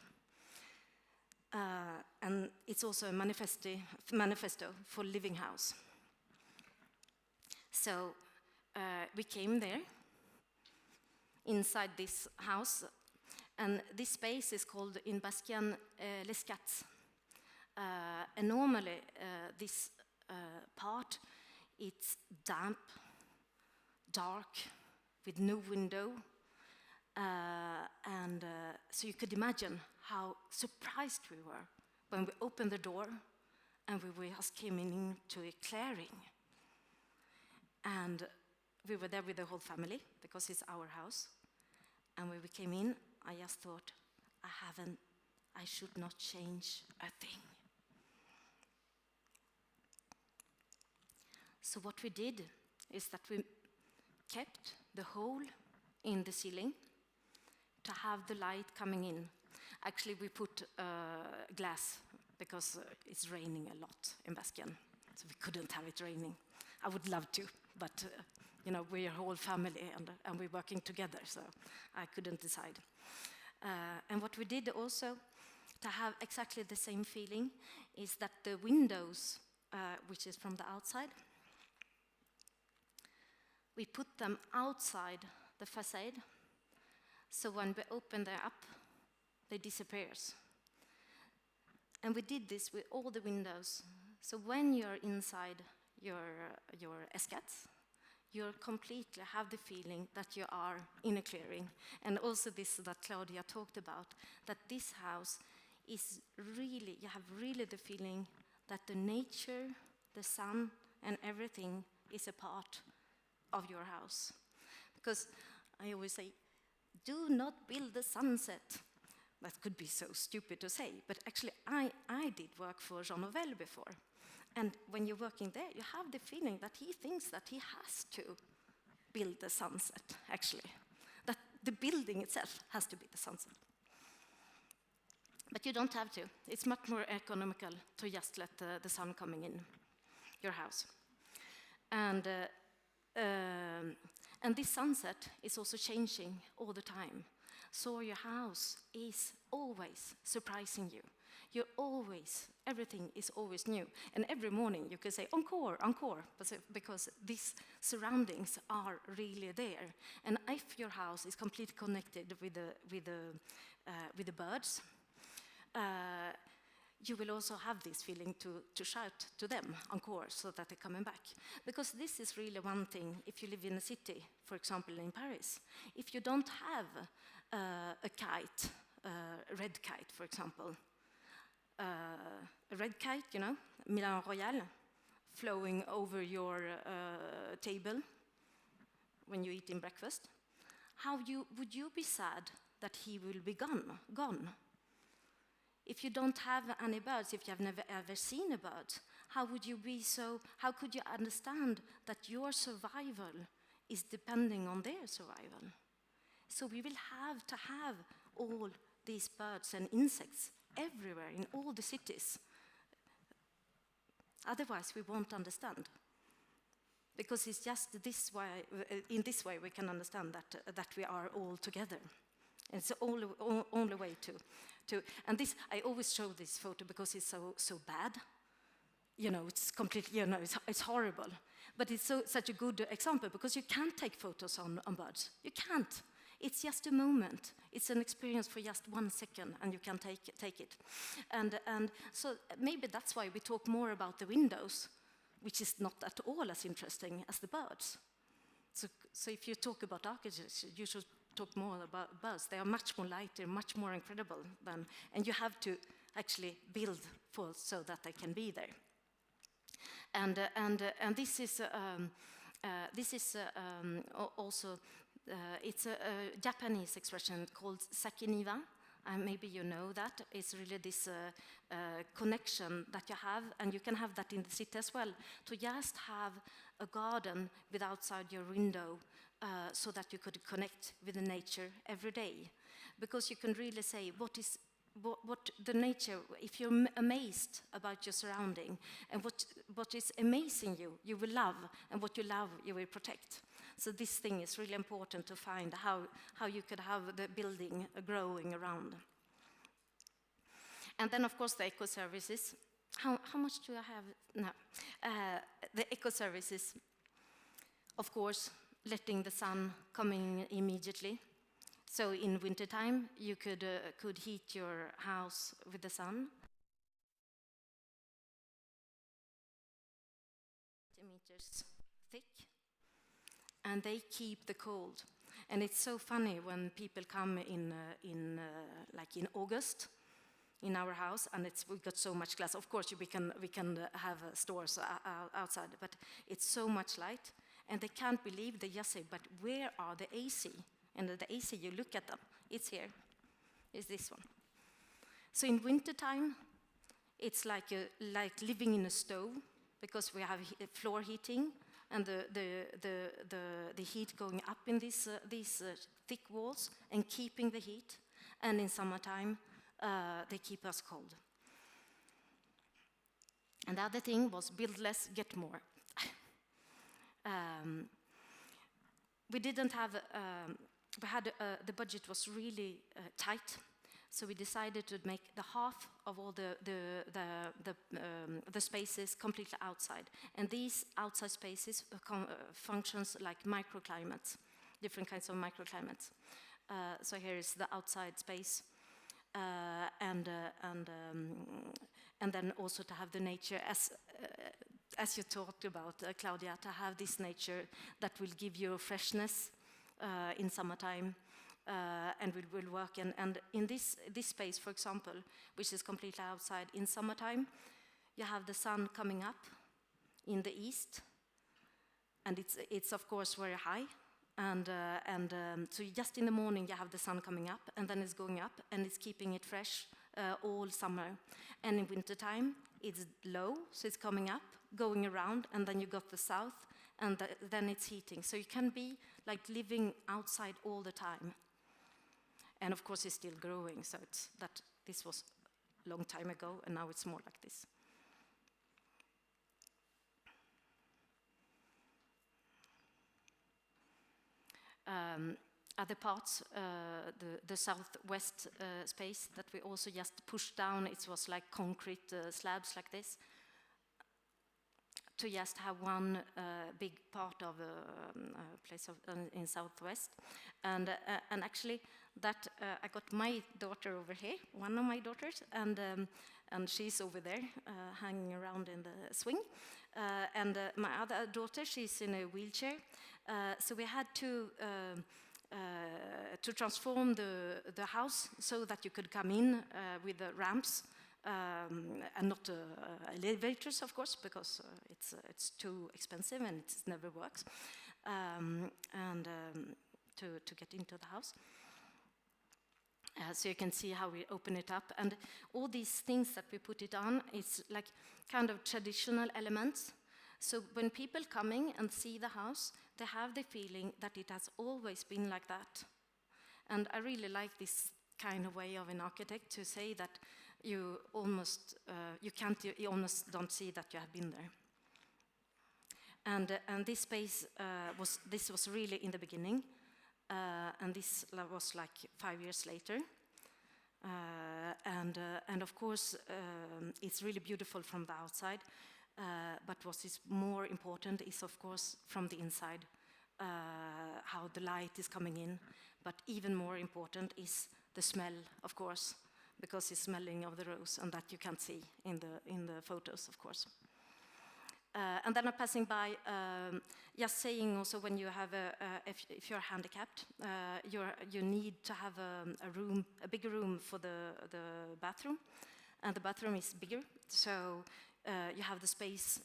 C: And it's also a manifesto for living house. So we came there, inside this house, and this space is called in Basquian Les Cats. And normally this part, it's damp, dark, with no window, and so you could imagine how surprised we were when we opened the door and we just came into a clearing. And we were there with the whole family, because it's our house. And when we came in, I just thought, I should not change a thing. So what we did is that we kept the hole in the ceiling to have the light coming in. Actually, we put glass, because it's raining a lot in Basquian, so we couldn't have it raining. I would love to, but you know, we're a whole family, and we're working together, so I couldn't decide. And what we did also, to have exactly the same feeling, is that the windows, which is from the outside, we put them outside the facade, so when we open them up, they disappear. And we did this with all the windows. So when you're inside your escats, you completely have the feeling that you are in a clearing. And also this that Claudia talked about, that this house is really, you have really the feeling that the nature, the sun, and everything is a part of your house. Because I always say, do not build a sunset. That could be so stupid to say, but actually I did work for Jean Nouvel before. And when you're working there, you have the feeling that he thinks that he has to build the sunset, actually. That the building itself has to be the sunset. But you don't have to. It's much more economical to just let the sun coming in your house. And and this sunset is also changing all the time. So your house is always surprising you. Everything is always new. And every morning you can say, encore, encore, because these surroundings are really there. And if your house is completely connected with the birds, you will also have this feeling to shout to them, encore, so that they're coming back. Because this is really one thing, if you live in a city, for example in Paris, if you don't have a kite, a red kite, for example, a red kite, you know, Milan Royal, flowing over your table when you eat in breakfast, would you be sad that he will be gone? If you don't have any birds, if you have never ever seen a bird, how could you understand that your survival is depending on their survival? So we will have to have all these birds and insects everywhere in all the cities. Otherwise, we won't understand. Because it's just this way, in this way we can understand that we are all together. And it's the only way to, and this, I always show this photo because it's so bad. You know, it's completely, you know, it's horrible. But it's such a good example because you can't take photos on birds. You can't. It's just a moment. It's an experience for just 1 second, and you can take it. And so maybe that's why we talk more about the windows, which is not at all as interesting as the birds. So if you talk about architecture, you should talk more about birds. They are much more lighter, much more incredible than, and you have to actually build so that they can be there. And this is also. It's a Japanese expression called sakiniwa. Maybe you know that. It's really this connection that you have, and you can have that in the city as well, to just have a garden with outside your window so that you could connect with the nature every day. Because you can really say what the nature, if you're amazed about your surrounding, and what is amazing you will love, and what you love, you will protect. So this thing is really important to find how you could have the building growing around. And then, of course, the eco-services. How much do I have? No. The eco-services, of course, letting the sun come in immediately. So in wintertime, you could heat your house with the sun. Meters thick. And they keep the cold. And it's so funny when people come like in August in our house, and we've got so much glass. Of course, we can have stores outside, but it's so much light, and they can't believe. They just say, "But where are the AC?" And the AC, you look at them, it's here. It's this one. So in wintertime, it's like living in a stove, because we have floor heating. And the heat going up in these thick walls and keeping the heat. And in summertime, they keep us cold. And the other thing was build less, get more. We didn't have, the budget was really tight. So we decided to make the half of all the spaces completely outside. And these outside spaces functions like microclimates, different kinds of microclimates. So here is the outside space. And then also to have the nature, as you talked about, Claudia, to have this nature that will give you freshness in summertime. And we will work, and in this space, for example, which is completely outside, in summertime, you have the sun coming up in the east, and it's of course very high, and so just in the morning you have the sun coming up, and then it's going up, and it's keeping it fresh all summer. And in wintertime, it's low, so it's coming up, going around, and then you got the south, and then it's heating. So you can be like living outside all the time. And of course, it's still growing, so this was a long time ago, and now it's more like this. other parts, the southwest space that we also just pushed down. It was like concrete slabs like this, to just have one big part of a place in southwest. And actually that I got my daughter over here, one of my daughters, and she's over there hanging around in the swing. And my other daughter, she's in a wheelchair. So we had to transform the house so that you could come in with the ramps and not elevators, of course, because it's too expensive and it never works, to get into the house. So you can see how we open it up, and all these things that we put it on, it's like kind of traditional elements. So when people coming and see the house, they have the feeling that it has always been like that. And I really like this kind of way of an architect to say that you almost don't see that you have been there. And this space was really in the beginning, and this was like 5 years later. And of course, it's really beautiful from the outside. But what is more important is, of course, from the inside, how the light is coming in. But even more important is the smell, of course, because it's smelling of the rose, and that you can't see in the photos, of course. And then I'm passing by, just saying also, when you have if you're handicapped, you need to have a bigger room for the bathroom, and the bathroom is bigger, so you have the space.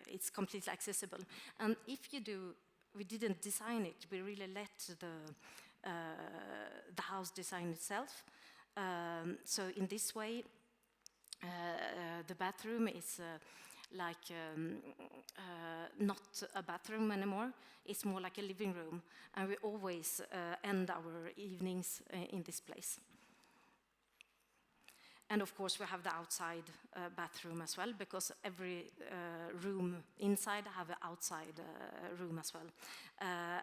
C: It's completely accessible. And if you do, we didn't design it. We really let the house design itself. So in this way, the bathroom is not a bathroom anymore. It's more like a living room, and we always end our evenings in this place. And of course, we have the outside bathroom as well, because every room inside have an outside room as well.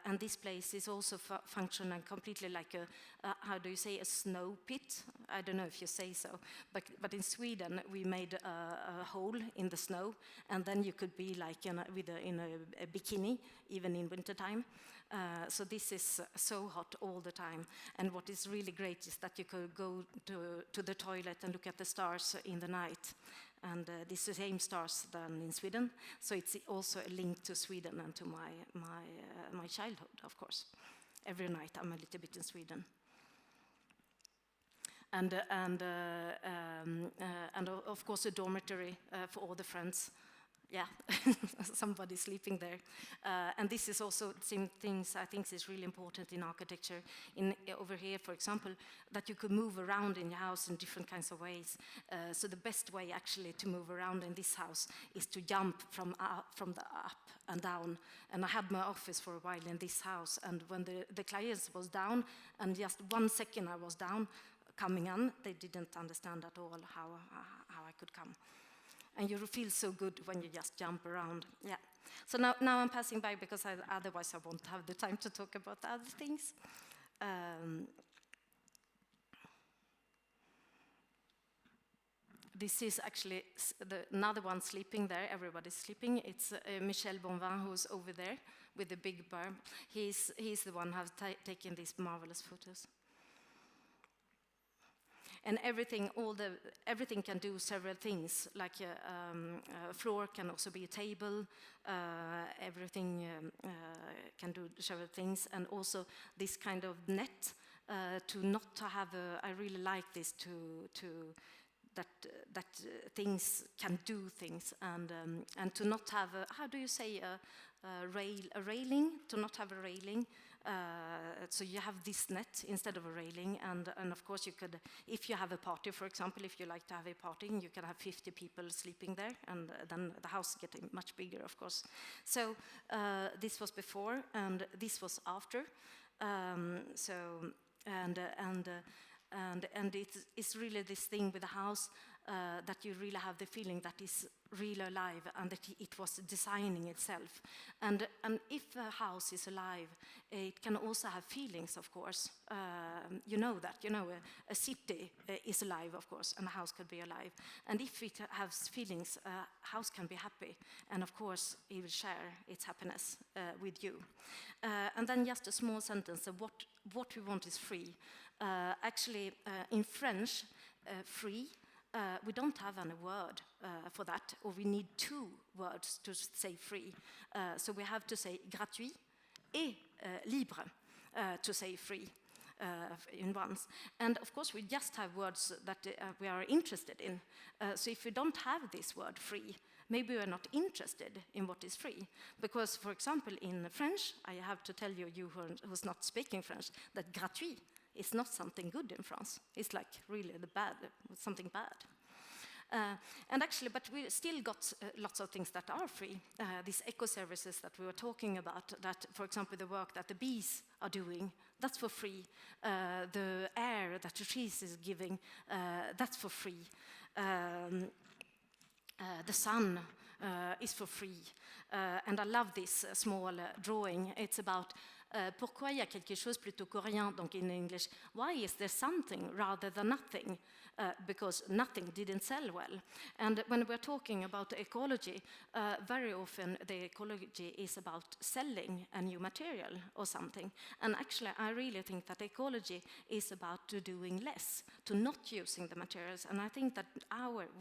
C: And this place is also functioning completely like how do you say, a snow pit? I don't know if you say so, but in Sweden we made a hole in the snow, and then you could be like in a bikini, even in wintertime. So this is so hot all the time, and what is really great is that you could go to the toilet and look at the stars in the night, and these the same stars than in Sweden. So it's also a link to Sweden and to my childhood, of course. Every night I'm a little bit in Sweden, and of course a dormitory for all the friends. Yeah, somebody sleeping there. And this is also some things I think is really important in architecture. Over here, for example, that you could move around in your house in different kinds of ways. So the best way actually to move around in this house is to jump from the up and down. And I had my office for a while in this house, and when the clients was down, and just 1 second I was down, coming in, they didn't understand at all how I could come. And you feel so good when you just jump around. Yeah. So now I'm passing by, because otherwise I won't have the time to talk about other things. This is actually another one sleeping there. Everybody's sleeping. It's Michel Bonvin, who's over there with the big bar. He's the one who has taken these marvelous photos. And everything can do several things. Like a floor can also be a table. Everything can do several things, and also this kind of net to not to have I really like this that things can do things, and to not have how do you say a railing? To not have a railing. So you have this net instead of a railing, and of course you could, if you have a party, for example, if you like to have a party, you can have 50 people sleeping there, and then the house is getting much bigger, of course. So this was before, and this was after. And it's really this thing with the house that you really have the feeling that it's really alive and that it was designing itself. And if a house is alive, it can also have feelings, of course. You know that, a city is alive, of course, and a house could be alive. And if it has feelings, a house can be happy. And of course, it will share its happiness with you. And then just a small sentence of what we want is free. Actually, in French, free, we don't have any word for that, or we need two words to say free. So we have to say gratuit et libre to say free in once. And of course, we just have words that we are interested in. So if we don't have this word free, maybe we're not interested in what is free. Because, for example, in French, I have to tell you who's not speaking French, that gratuit is not something good in France. It's like really something bad. And actually, but we still got lots of things that are free. These eco-services that we were talking about, that, for example, the work that the bees are doing, that's for free. The air that the trees is giving, that's for free. The sun is for free. And I love this small drawing. It's about pourquoi il y a quelque chose plutôt que rien, donc in English, why is there something rather than nothing? Because nothing didn't sell well. And when we're talking about ecology, very often the ecology is about selling a new material or something. And actually, I really think that ecology is about doing less, to not using the materials. And I think that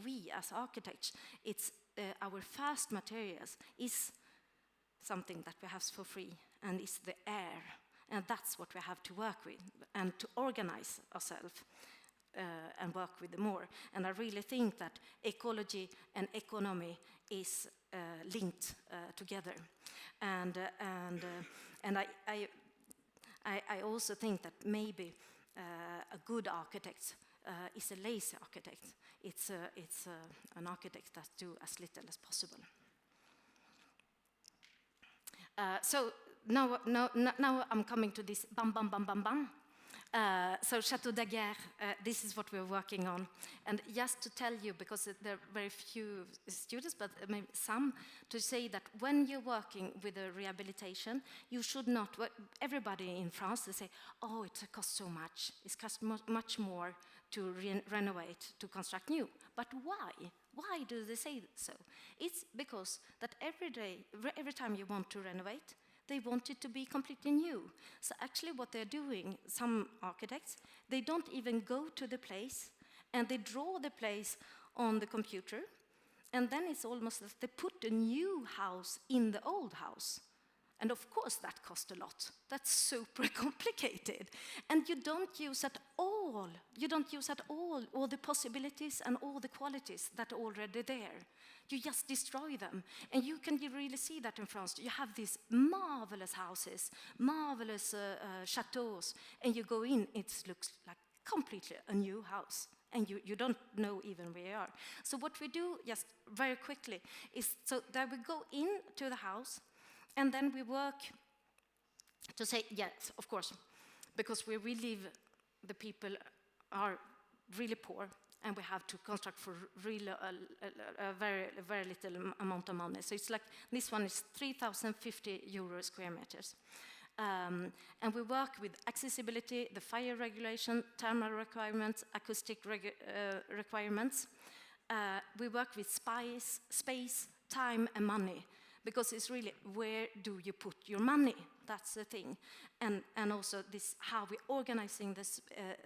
C: we as architects, it's our first materials is something that we have for free, and it's the air. And that's what we have to work with and to organize ourselves and work with them more. And I really think that ecology and economy is linked together. And I also think that maybe a good architect is a lazy architect. It's an architect that do as little as possible. So now I'm coming to this bam, bam, bam, bam, bam. So Château d'Aguerre, this is what we're working on. And just to tell you, because there are very few students, but maybe some, to say that when you're working with a rehabilitation, you should not, everybody in France, they say, oh, it costs so much. It costs much more to renovate, to construct new. But why? Why do they say so? It's because that every time you want to renovate, they want it to be completely new. So actually what they're doing, some architects, they don't even go to the place, and they draw the place on the computer, and then it's almost as they put a new house in the old house. And of course that costs a lot. That's super complicated. And you don't use at all all the possibilities and all the qualities that are already there. You just destroy them. And you can really see that in France. You have these marvelous houses, marvelous chateaus, and you go in, it looks like completely a new house. And you don't know even where you are. So what we do, just very quickly, is so that we go into the house, and then we work to say, yes, of course, because where we live, the people are really poor, and we have to construct for really a very little amount of money. So it's like, this one is 3,050 euro square meters. And we work with accessibility, the fire regulation, thermal requirements, acoustic requirements. We work with space, time, and money, because it's really, where do you put your money? That's the thing. And also this, how we're organizing this,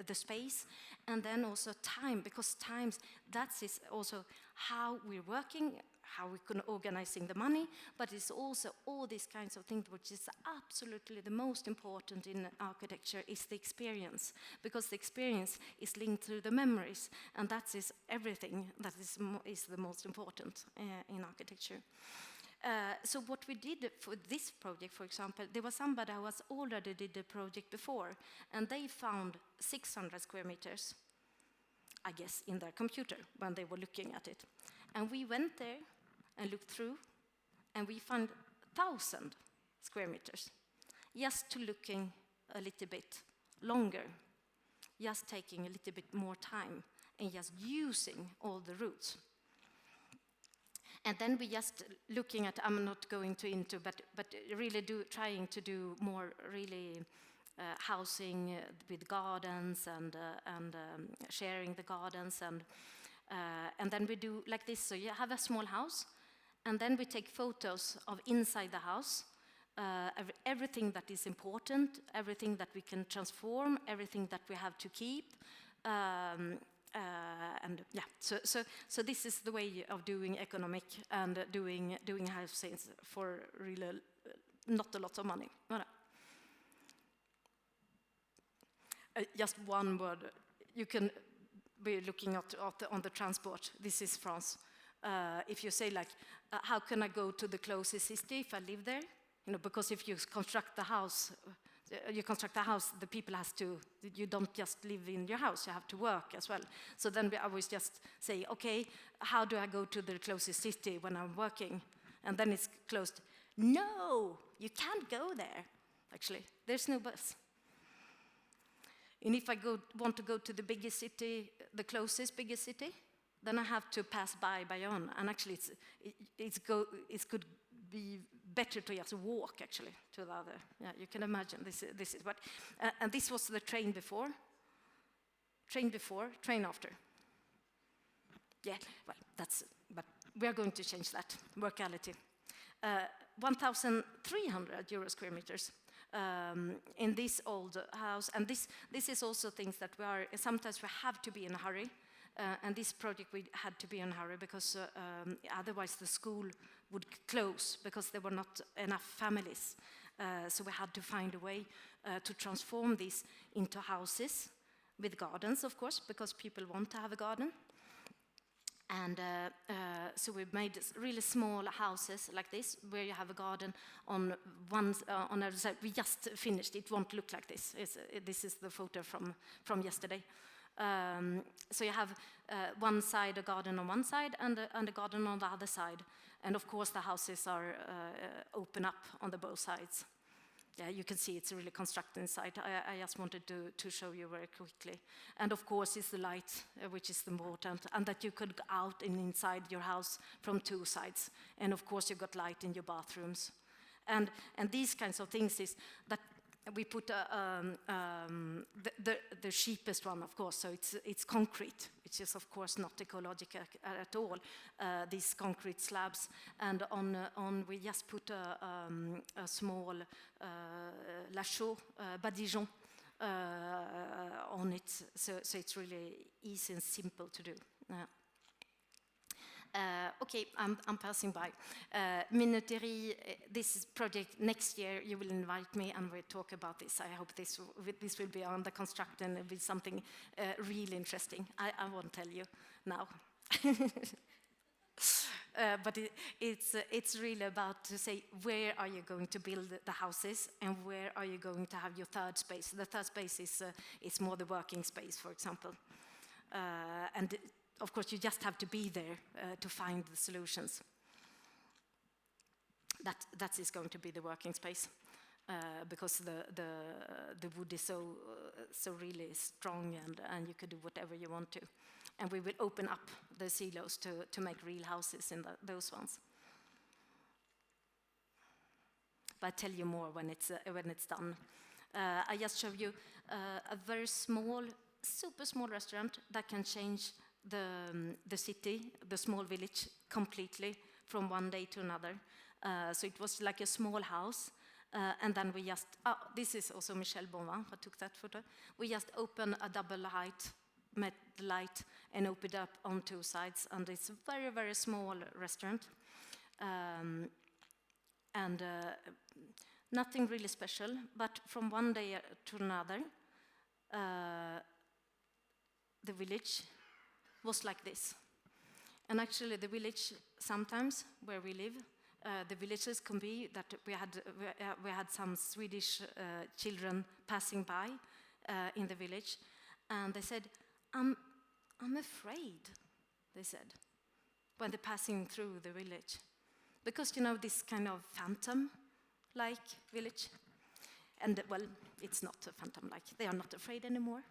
C: the space, and then also time, because times, that is also how we're working, how we can organizing the money, but it's also all these kinds of things, which is absolutely the most important in architecture, is the experience, because the experience is linked to the memories, and that is everything that is the most important in architecture. So what we did for this project, for example, there was somebody who was already did the project before, and they found 600 square meters, I guess, in their computer when they were looking at it. And we went there and looked through, and we found 1,000 square meters, just to looking a little bit longer, just taking a little bit more time, and just using all the routes. And then we just looking at, I'm not going into, but really trying to do more really housing with gardens and sharing the gardens, and then we do like this. So you have a small house, and then we take photos of inside the house, everything that is important, everything that we can transform, everything that we have to keep. And yeah, so this is the way of doing economic and doing housing for really not a lot of money. Just one word. You can be looking on the transport. This is France. If you say like, how can I go to the closest city if I live there? You know, because if you construct the house, the people has to, you don't just live in your house, you have to work as well. So then I always just say, okay, how do I go to the closest city when I'm working? And then it's closed. No, you can't go there, actually. There's no bus. And if I want to go to the biggest city, the closest biggest city, then I have to pass by Bayonne. And actually, it could be better to just walk, actually, to the other. Yeah, you can imagine. This is what, and this was the train before, train after. Yeah, well, but we are going to change that, workality. 1,300 euro square meters. In this old house, and this is also things that sometimes we have to be in a hurry, and this project we had to be in a hurry because otherwise the school would close because there were not enough families. So we had to find a way to transform this into houses with gardens, of course, because people want to have a garden. And so we made really small houses like this, where you have a garden on other side. We just finished. It won't look like this. This is the photo from yesterday. So you have one side, a garden on one side, and a garden on the other side. And of course, the houses are open up on the both sides. Yeah, you can see it's really constructed inside. I just wanted to show you very quickly. And of course, it's the light, which is important, and that you could go out and inside your house from two sides. And of course, you got light in your bathrooms. And these kinds of things is that we put the cheapest one, of course. So it's concrete, which is of course not ecological at all. These concrete slabs, and on we just put a small lachaux, badigeon on it. So it's really easy and simple to do. Okay, I'm passing by. Minuterie, this project next year, you will invite me and we'll talk about this. I hope this will be on the construct and be something really interesting. I won't tell you now. But it's really about to say, where are you going to build the houses and where are you going to have your third space? The third space is more the working space, for example. And of course, you just have to be there to find the solutions. That is going to be the working space because the wood is so really strong, and you can do whatever you want to. And we will open up the silos to make real houses in those ones. But I'll tell you more when it's done. I just showed you a very small, super small restaurant that can change the city, the small village, completely from one day to another. So it was like a small house, and then we just, this is also Michel Bonvin who took that photo. We just opened a double height, met the light, and opened up on two sides, and it's a very, very small restaurant. And nothing really special, but from one day to another, the village was like this. And actually the village, sometimes where we live, the villages can be that we had some Swedish children passing by in the village, and they said, I'm afraid, they said, when they're passing through the village. Because, you know, this kind of phantom-like village. And, well, it's not a phantom-like. They are not afraid anymore.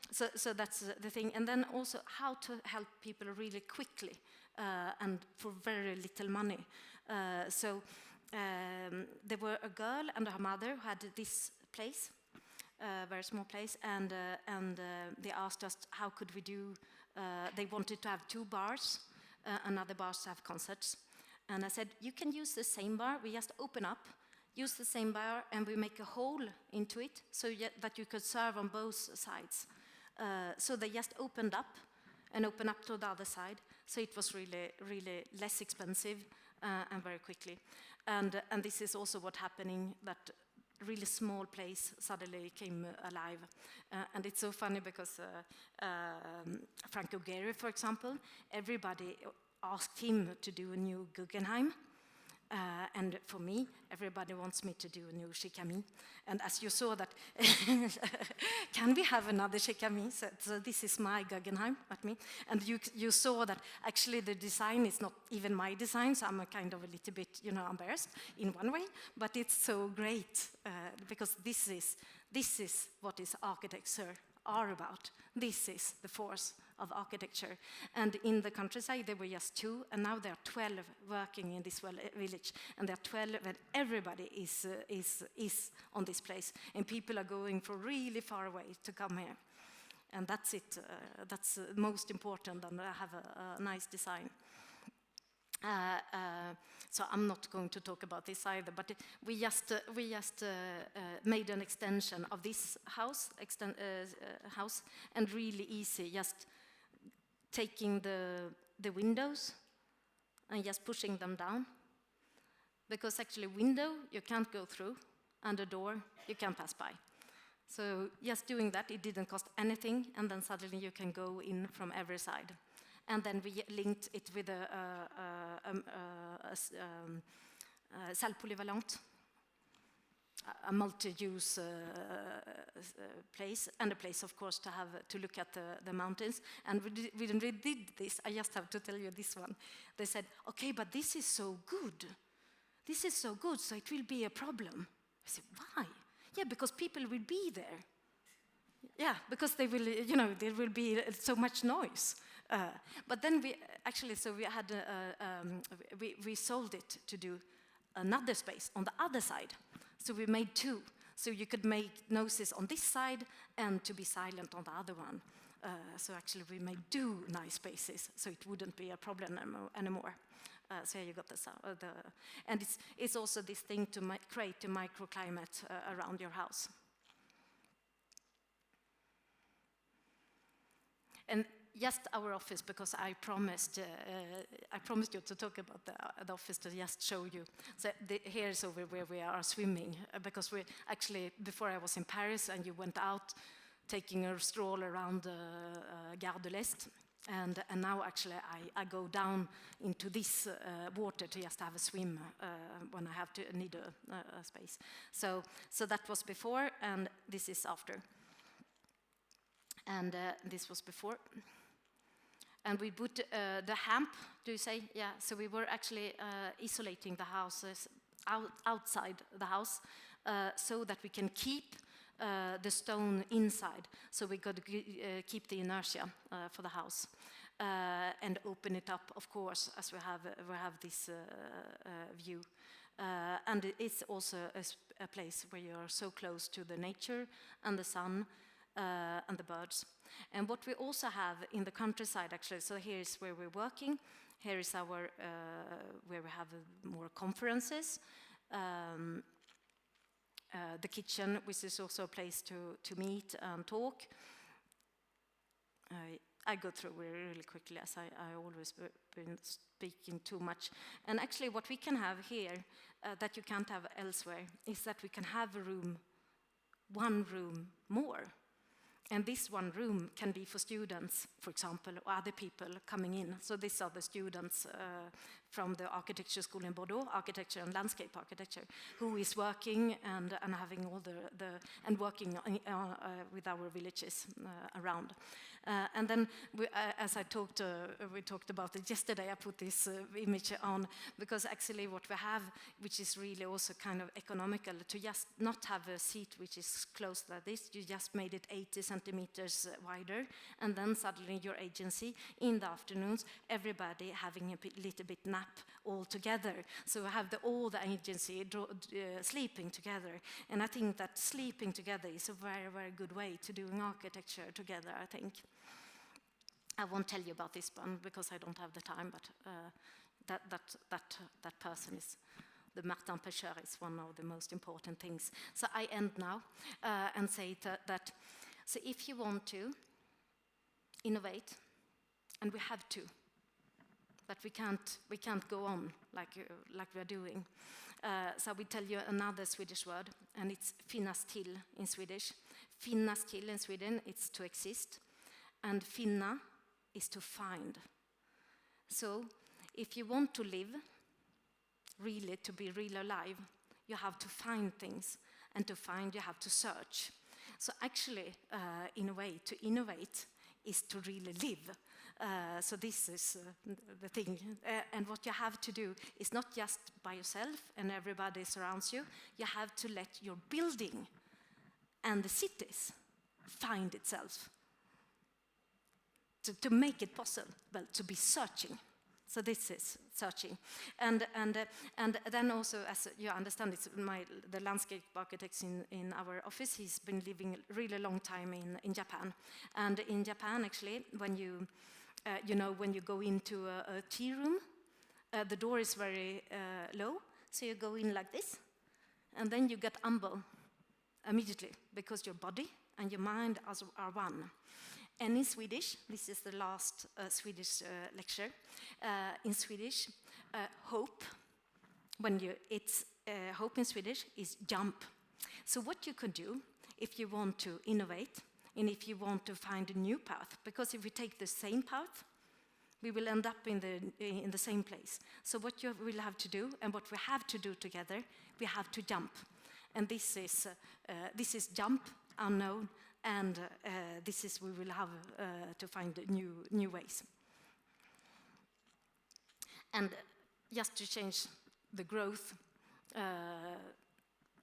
C: So that's the thing. And then also how to help people really quickly and for very little money. There were a girl and her mother who had this place, a very small place, and they asked us how could we do. They wanted to have 2 bars, another bars to have concerts. And I said, you can use the same bar, we just open up, use the same bar, and we make a hole into it so that you could serve on both sides. So they just opened up and opened up to the other side. So it was really, really less expensive and very quickly. And this is also what happening, that really small place suddenly came alive. And it's so funny because Franco Gehry, for example, everybody asked him to do a new Guggenheim. And for me, everybody wants me to do a new Shikami. And as you saw that, can we have another Shikami? So this is my Guggenheim at me. And you saw that actually the design is not even my design, so I'm a kind of a little bit, embarrassed in one way. But it's so great because this is what is architecture are about. This is the force of architecture. And in the countryside, there were just 2, and now there are 12 working in this village. And there are 12, and everybody is on this place. And people are going from really far away to come here. And that's it. That's most important, and have a nice design. So I'm not going to talk about this either, but we just made an extension of this house, and really easy, just taking the windows and just pushing them down. Because actually window you can't go through, and the door you can pass by. So just doing that, it didn't cost anything, and then suddenly you can go in from every side. And then we linked it with a salle polyvalente, a multi-use place, and a place, of course, to look at the mountains. And when we did this, I just have to tell you this one. They said, okay, but this is so good. This is so good, so it will be a problem. I said, why? Yeah, because people will be there. Yeah, because they will, there will be so much noise. But then we had we sold it to do another space on the other side. So we made 2. So you could make noises on this side and to be silent on the other one. So actually we made 2 nice spaces, so it wouldn't be a problem anymore. So you got and it's also this thing to create a microclimate around your house. And just our office, because I promised you to talk about the office, to just show you. So here's over where we are swimming, because we actually, before I was in Paris and you went out taking a stroll around Gare de l'Est, and now actually I go down into this water to just have a swim when I need a space. So that was before, and this is after. And this was before. And we put the hamp, do you say? Yeah, so we were actually isolating the houses outside the house so that we can keep the stone inside. So we got to keep the inertia for the house and open it up, of course, as we have this view. And it's also a place where you are so close to the nature and the sun and the birds. And what we also have in the countryside, actually, so here is where we're working. Here is our where we have more conferences. The kitchen, which is also a place to meet and talk. I go through really quickly, as I always been speaking too much. And actually, what we can have here that you can't have elsewhere is that we can have one room more. And this one room can be for students, for example, or other people coming in. So these are the students from the architecture school in Bordeaux, architecture and landscape architecture, who is working and having all and working with our villages around. And then, as we talked about it yesterday, I put this image on because actually what we have, which is really also kind of economical, to just not have a seat which is closed like this, you just made it 80 centimeters wider, and then suddenly your agency, in the afternoons, everybody having a little bit nap all together. So we have all the agency sleeping together. And I think that sleeping together is a very, very good way to doing architecture together, I think. I won't tell you about this one because I don't have the time, but that person is, the Martin Pêcheur is one of the most important things. So I end now and say that so if you want to innovate, and we have to, but we can't go on like we're doing. So I will tell you another Swedish word, and it's finnas till in Swedish. Finnas till in Sweden, it's to exist, and finna is to find. So if you want to live, really to be real alive, you have to find things, and to find you have to search. So actually, in a way, to innovate is to really live. So this is the thing. And what you have to do is not just by yourself and everybody surrounds you. You have to let your building and the cities find itself. To make it possible, well, to be searching. So this is searching. And then also, as you understand, it's the landscape architects in our office, he's been living a really long time in Japan. And in Japan, actually, when you when you go into a tea room, the door is very low, so you go in like this, and then you get humble immediately, because your body and your mind are one. And in Swedish, this is the last Swedish lecture, in Swedish, hope, hope in Swedish is jump. So what you could do, if you want to innovate, and if you want to find a new path, because if we take the same path, we will end up in the same place. So what you will have to do, and what we have to do together, we have to jump. And this is jump, unknown, and we will have to find new ways. And just to change the growth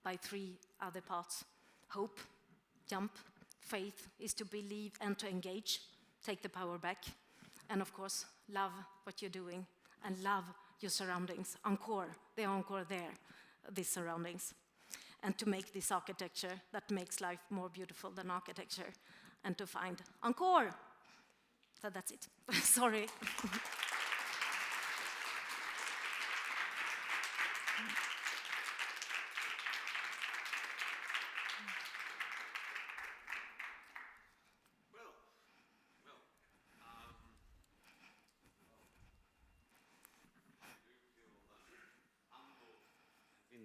C: by 3 other parts: hope, jump, faith is to believe and to engage, take the power back, and of course, love what you're doing and love your surroundings. Encore, they are encore there, these surroundings. And to make this architecture that makes life more beautiful than architecture, and to find encore. So that's it. Sorry.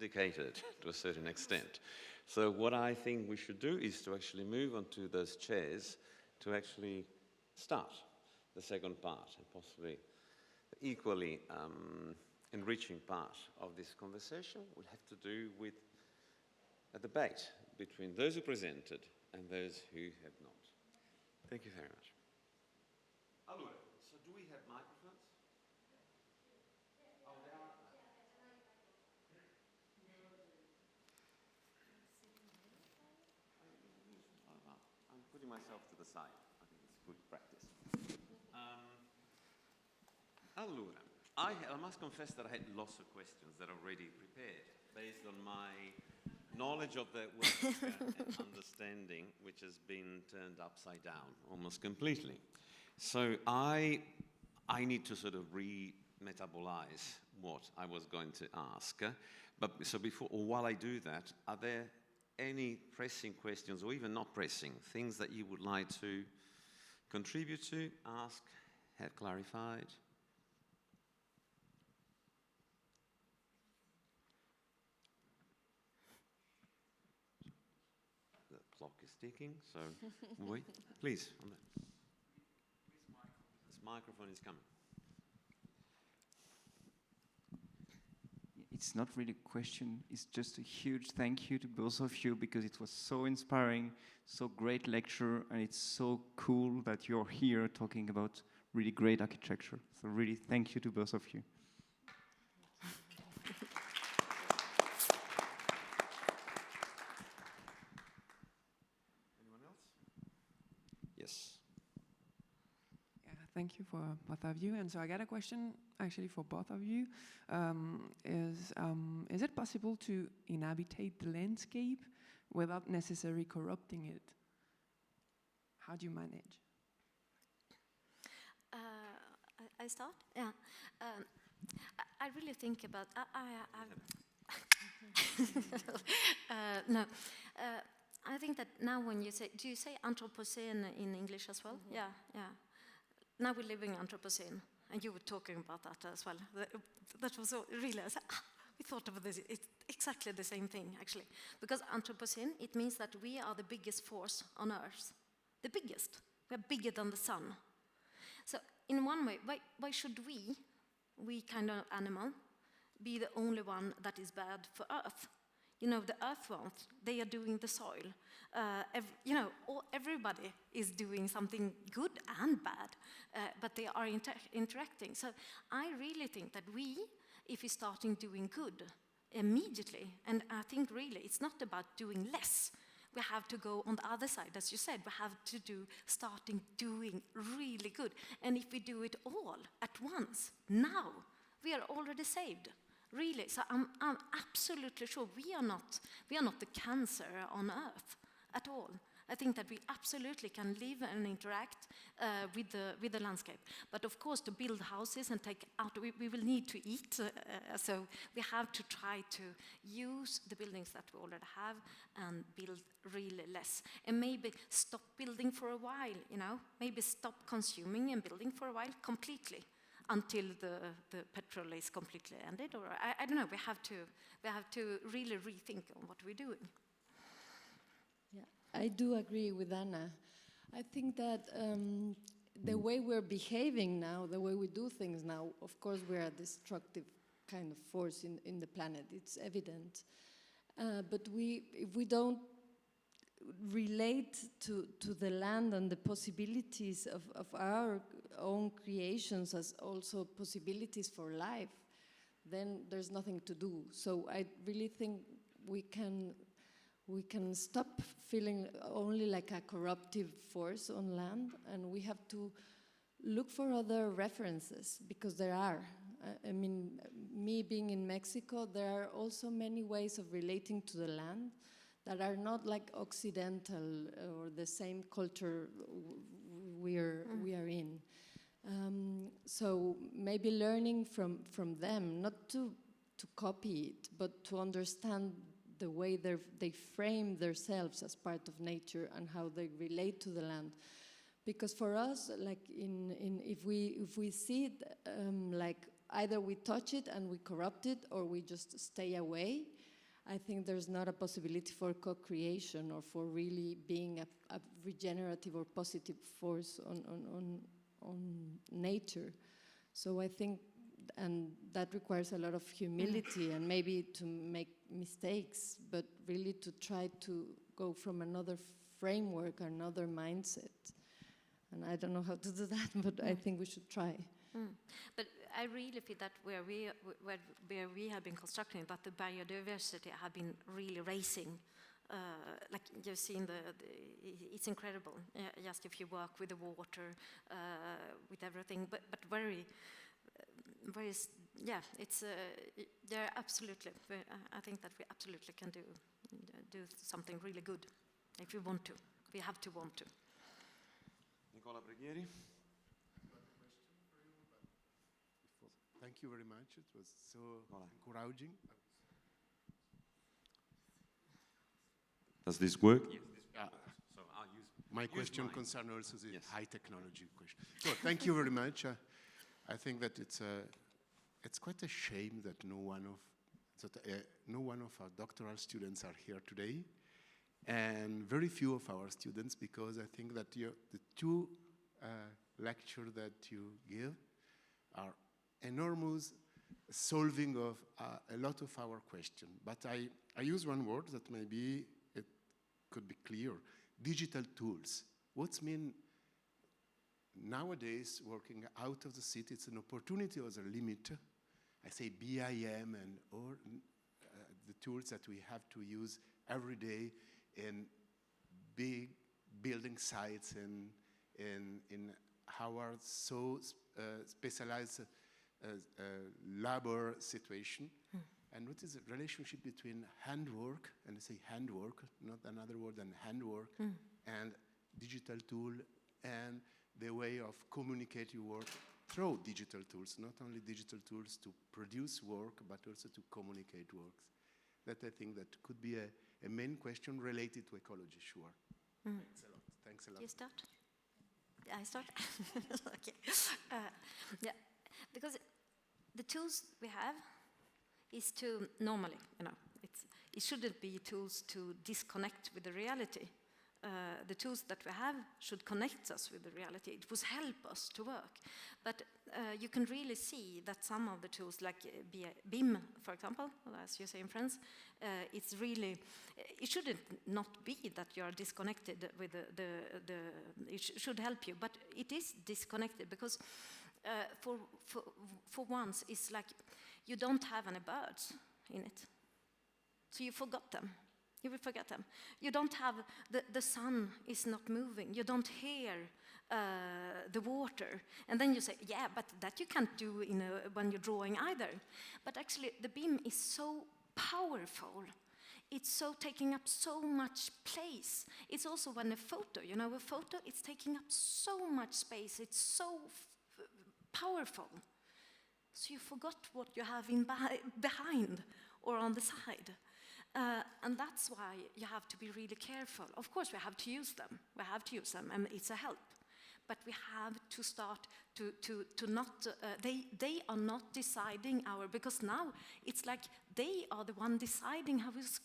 A: Indicated to a certain extent. So what I think we should do is to actually move on to those chairs to actually start the second part, and possibly the equally enriching part of this conversation will have to do with a debate between those who presented and those who have not. Thank you very much. Allora, so do we have microphones? Oh, there are. I'm putting myself to the side. I think it's good practice. Allora, I must confess that I had lots of questions that are already prepared based on my knowledge of the work and understanding, which has been turned upside down almost completely. So I need to sort of re-metabolize what I was going to ask. But so before, or while I do that, are there any pressing questions, or even not pressing, things that you would like to contribute to, ask, have clarified? The clock is ticking, so wait, please. This microphone is coming.
D: it's not really a question, it's just a huge thank you to both of you, because it was so inspiring, so great lecture, and it's so cool that you're here talking about really great architecture. So really thank you to both of you.
A: Anyone else? Yes.
E: Yeah, thank you for both of you. And so I got a question actually for both of you. Is it possible to inhabitate the landscape without necessarily corrupting it? How do you manage?
C: I start? Yeah. I really think about... No. I think that now when you say... Do you say Anthropocene in English as well?
B: Mm-hmm.
C: Yeah. Now we're living Anthropocene, and you were talking about that as well. That was so really... we thought of this. It's exactly the same thing, actually. Because Anthropocene, it means that we are the biggest force on Earth. The biggest. We're bigger than the sun. So in one way, why should we kind of animal, be the only one that is bad for Earth? You know, the earthworms, they are doing the soil. Everybody is doing something good and bad, but they are interacting. So I really think that if we're starting doing good immediately, and I think really it's not about doing less. We have to go on the other side, as you said. We have to starting doing really good. And if we do it all at once, now, we are already saved. Really, so I'm absolutely sure we are not the cancer on Earth at all. I think that we absolutely can live and interact with the landscape. But of course, to build houses and take out, we will need to eat. So we have to try to use the buildings that we already have and build really less. And maybe stop building for a while, you know? Maybe stop consuming and building for a while completely until the petrol is completely ended. Or I don't know, we have to really rethink on what we're doing.
B: I do agree with Anna. I think that the way we're behaving now, the way we do things now, of course we're a destructive kind of force in the planet, it's evident. But if we don't relate to the land and the possibilities of our own creations as also possibilities for life, then there's nothing to do. So I really think we can stop feeling only like a corruptive force on land, and we have to look for other references, because there are. I mean, me being in Mexico, there are also many ways of relating to the land that are not like Occidental or the same culture we are in. So maybe learning from them, not to copy it, but to understand the way they frame themselves as part of nature and how they relate to the land. Because for us, like if we see it like either we touch it and we corrupt it, or we just stay away, I think there's not a possibility for co-creation or for really being a regenerative or positive force on nature. So I think, and that requires a lot of humility and maybe to make mistakes, but really to try to go from another framework, another mindset. And I don't know how to do that, but I think we should try.
C: But I really feel that where we have been constructing, that the biodiversity have been really raising. Like you've seen, it's incredible. Just if you work with the water, with everything, but very, yeah. It's they're absolutely. I think that we absolutely can do something really good if we want to. We have to want to.
A: Nicola Preghieri.
F: Thank you very much. It was so encouraging.
A: Does this work? Yes,
F: so I'll use my question concerns also the high technology question. So thank you very much. I think that it's quite a shame that no one of our doctoral students are here today, and very few of our students, because I think that the two lectures that you give are enormous solving of a lot of our questions. But I use one word that maybe it could be clear: digital tools. What's mean nowadays working out of the city? It's an opportunity or a limit. I say BIM and all the tools that we have to use every day in big building sites and in our so specialized labor situation. And what is the relationship between handwork, and I say handwork, not another word than handwork, and digital tool, and the way of communicating work through digital tools, not only digital tools to produce work, but also to communicate works. That I think that could be a main question related to ecology, sure. Thanks a lot. Thanks a lot.
C: You start? I start? Okay. Yeah, because the tools we have is to normally, it shouldn't be tools to disconnect with the reality. The tools that we have should connect us with the reality. It would help us to work. But you can really see that some of the tools, like BIM, for example, as you say in France, it's really, it shouldn't not be that you are disconnected with it should help you, but it is disconnected because for once, it's like you don't have any birds in it. So you forgot them. You will forget them. You don't have, the sun is not moving. You don't hear the water. And then you say, yeah, but that you can't do when you're drawing either. But actually, the BIM is so powerful. It's so taking up so much place. It's also when a photo, a photo, it's taking up so much space. It's so powerful. So you forgot what you have behind or on the side. And that's why you have to be really careful. Of course, we have to use them. We have to use them, and it's a help. But we have to start to not, they are not deciding because now it's like they are the one deciding how it's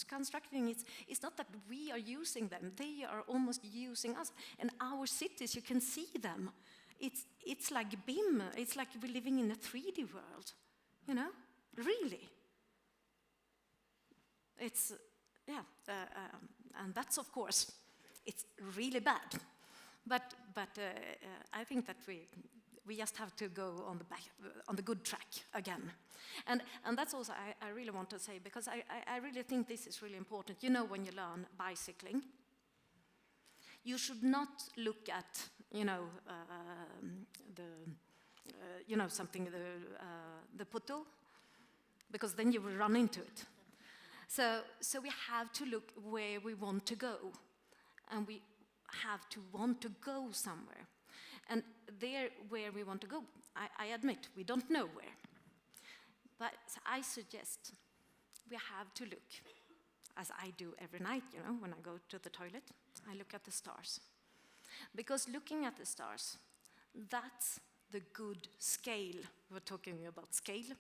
C: constructing it. It's not that we are using them. They are almost using us. And our cities, you can see them. It's like BIM. It's like we're living in a 3D world, really. It's, and that's, of course, it's really bad. But I think that we just have to go on the good track again. And that's also, I really want to say, because I really think this is really important. When you learn bicycling, you should not look at, the poteau, because then you will run into it. So we have to look where we want to go, and we have to want to go somewhere. And there, where we want to go, I admit, we don't know where. But I suggest we have to look, as I do every night, when I go to the toilet, I look at the stars. Because looking at the stars, that's the good scale. We're talking about scale.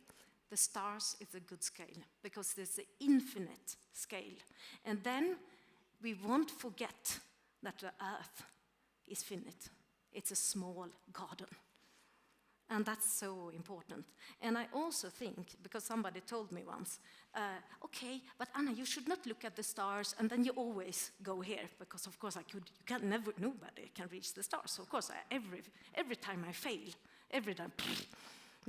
C: The stars is a good scale because there's an infinite scale. And then we won't forget that the earth is finite. It's a small garden. And that's so important. And I also think, because somebody told me once, okay, but Anna, you should not look at the stars and then you always go here, because of course nobody can reach the stars. So of course, every time I fail, every time,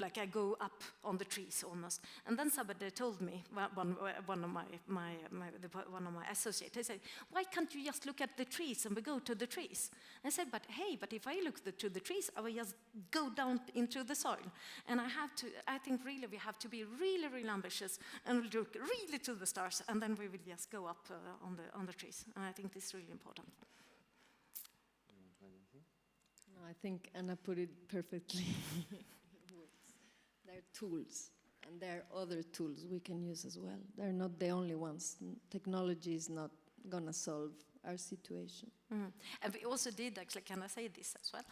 C: like I go up on the trees almost. And then somebody told me, one of my associates, they said, why can't you just look at the trees and we go to the trees? I said, but if I look to the trees, I will just go down into the soil. And I think really we have to be really, really ambitious and look really to the stars, and then we will just go up on the trees. And I think this is really important.
B: No, I think Anna put it perfectly. They're tools, and there are other tools we can use as well. They're not the only ones. Technology is not going to solve our situation.
C: Mm. And we also did, actually, can I say this as well?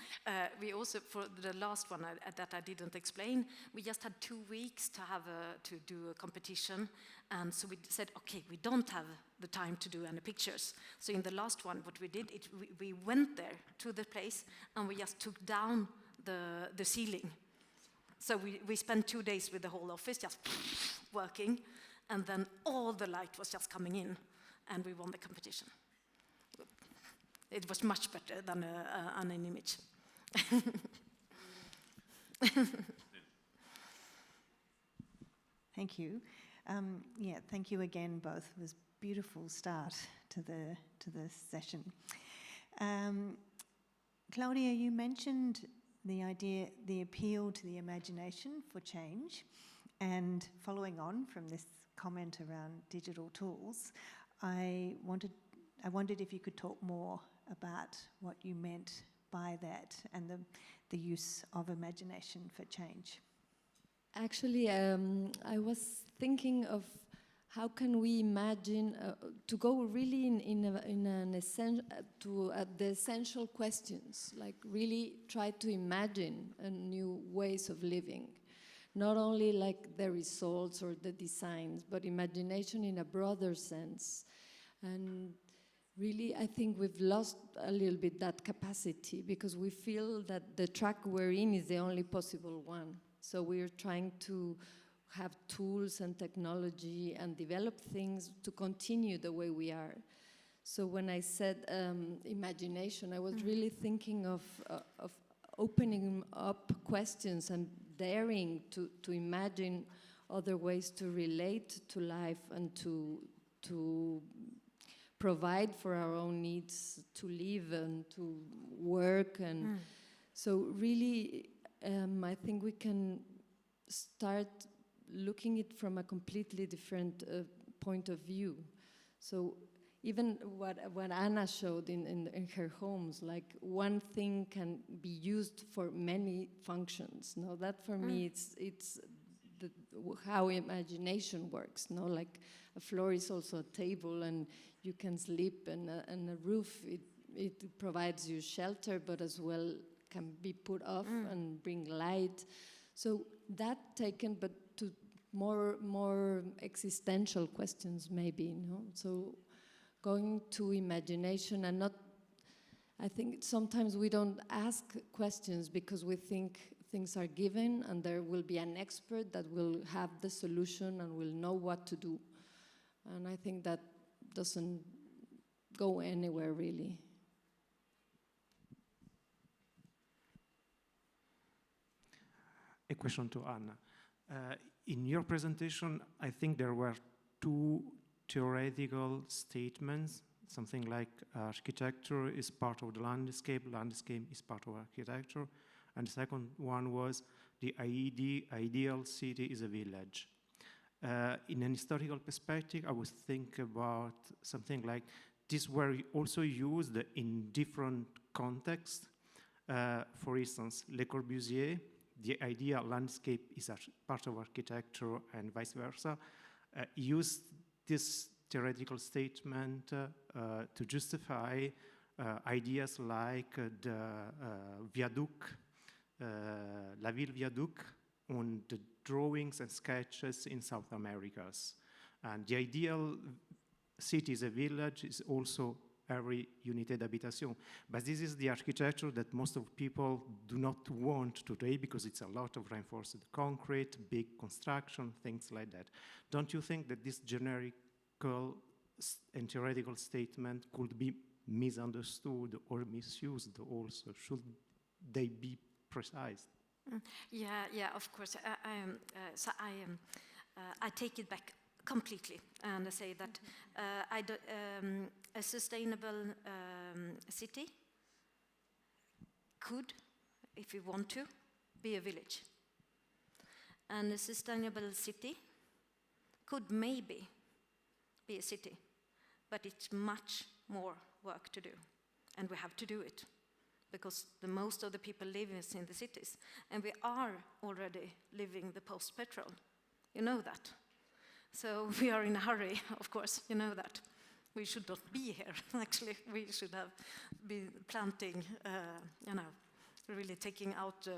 C: We also, for the last one that I didn't explain, we just had 2 weeks to do a competition. And so we said, okay, we don't have the time to do any pictures. So in the last one, what we did, we went there to the place, and we just took down the ceiling. So we spent 2 days with the whole office just working, and then all the light was just coming in, and we won the competition. It was much better than an image.
G: Thank you. Thank you again, both. It was a beautiful start to the session. Claudia, you mentioned the appeal to the imagination for change, and following on from this comment around digital tools, I wondered if you could talk more about what you meant by that and the use of imagination for change.
B: Actually, I was thinking of how can we imagine to go really the essential questions, like really try to imagine new ways of living, not only like the results or the designs, but imagination in a broader sense. And really, I think we've lost a little bit that capacity because we feel that the track we're in is the only possible one. So we're trying to have tools and technology and develop things to continue the way we are. So when I said imagination, I was really thinking of opening up questions and daring to imagine other ways to relate to life and to provide for our own needs, to live and to work. And so really, I think we can start looking it from a completely different point of view. So even what Anna showed in her homes, like one thing can be used for many functions. No, that for me it's how imagination works. No, like a floor is also a table, and you can sleep, and a roof it provides you shelter, but as well can be put off and bring light. So that taken, but to more existential questions maybe, no? So going to imagination and not, I think sometimes we don't ask questions because we think things are given and there will be an expert that will have the solution and will know what to do. And I think that doesn't go anywhere really.
H: A question to Anna. In your presentation, I think there were two theoretical statements, something like architecture is part of the landscape is part of architecture, and the second one was the ideal city is a village. In an historical perspective, I was thinking about something like these were also used in different contexts. For instance, Le Corbusier, the ideal landscape is part of architecture and vice versa, used this theoretical statement to justify ideas like the viaduct, La Ville Viaduct, on the drawings and sketches in South Americas. And the ideal city is a village is also every unité d'habitation. But this is the architecture that most of people do not want today because it's a lot of reinforced concrete, big construction, things like that. Don't you think that this generical and theoretical statement could be misunderstood or misused also? Should they be precise?
C: Yeah, of course. I take it back completely and I say that a sustainable city could, if you want to, be a village. And a sustainable city could maybe be a city, but it's much more work to do. And we have to do it because the most of the people live in the cities. And we are already living the post-petrol. You know that. So we are in a hurry, of course, you know that. We should not be here, actually. We should have been planting, really taking out,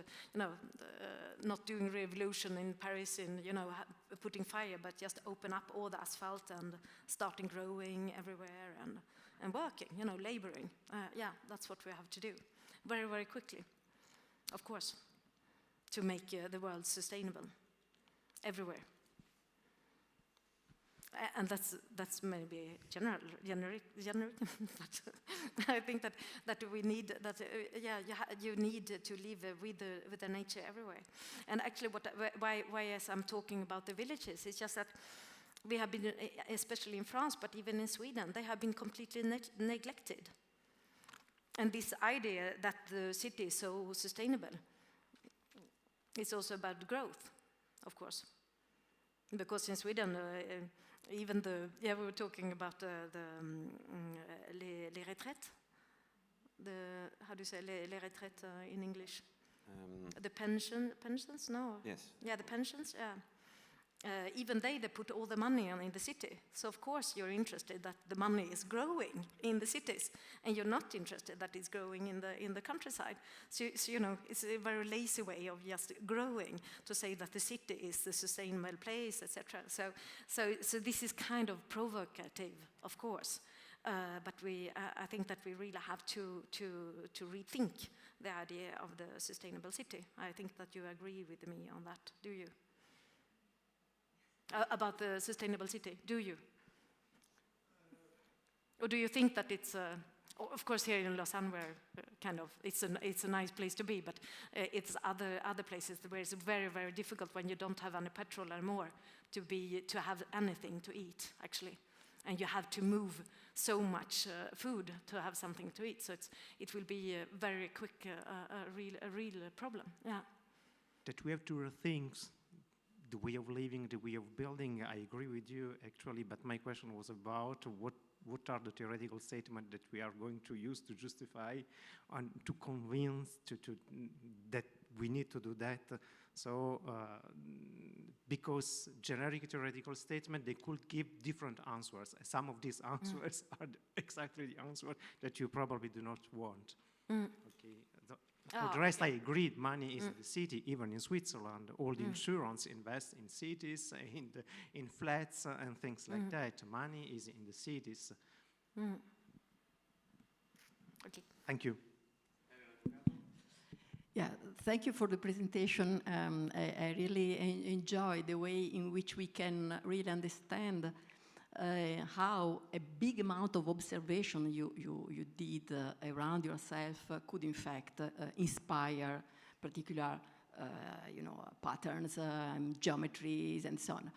C: not doing revolution in Paris in, putting fire, but just open up all the asphalt and starting growing everywhere and working, laboring. Yeah, that's what we have to do. Very, very quickly, of course. to make the world sustainable everywhere. And that's maybe generic, but I think that we need that. You need to live with the nature everywhere. And actually, why as I'm talking about the villages, it's just that we have been, especially in France, but even in Sweden, they have been completely neglected. And this idea that the city is so sustainable, it's also about growth, of course, because in Sweden. Even we were talking about les retraites. How do you say les retraites in English? The pensions? No.
A: Yes.
C: Yeah, the pensions. Yeah. Even they put all the money in the city. So of course you're interested that the money is growing in the cities, and you're not interested that it's growing in the countryside. So you know, it's a very lazy way of just growing to say that the city is the sustainable place, etc. So this is kind of provocative, of course. But I think that we really have to rethink the idea of the sustainable city. I think that you agree with me on that, do you? About the sustainable city, do you? Or do you think that it's, of course here in Lausanne where kind of, it's a nice place to be, but it's other places where it's very, very difficult when you don't have any petrol anymore to have anything to eat, actually. And you have to move so much food to have something to eat. So it will be very quick a real problem, yeah.
H: That we have to rethink the way of living, the way of building. I agree with you, actually, but my question was about what are the theoretical statements that we are going to use to justify and to convince that we need to do that. So, because generic theoretical statements, they could give different answers. Some of these answers are exactly the answer that you probably do not want. Okay. For the rest, I agree, money is in the city, even in Switzerland. All the insurance invests in cities, in flats and things like that. Money is in the cities.
C: Okay.
H: Thank you.
I: Yeah, thank you for the presentation. I really enjoy the way in which we can really understand how a big amount of observation you did around yourself could in fact inspire particular patterns, geometries, and so on.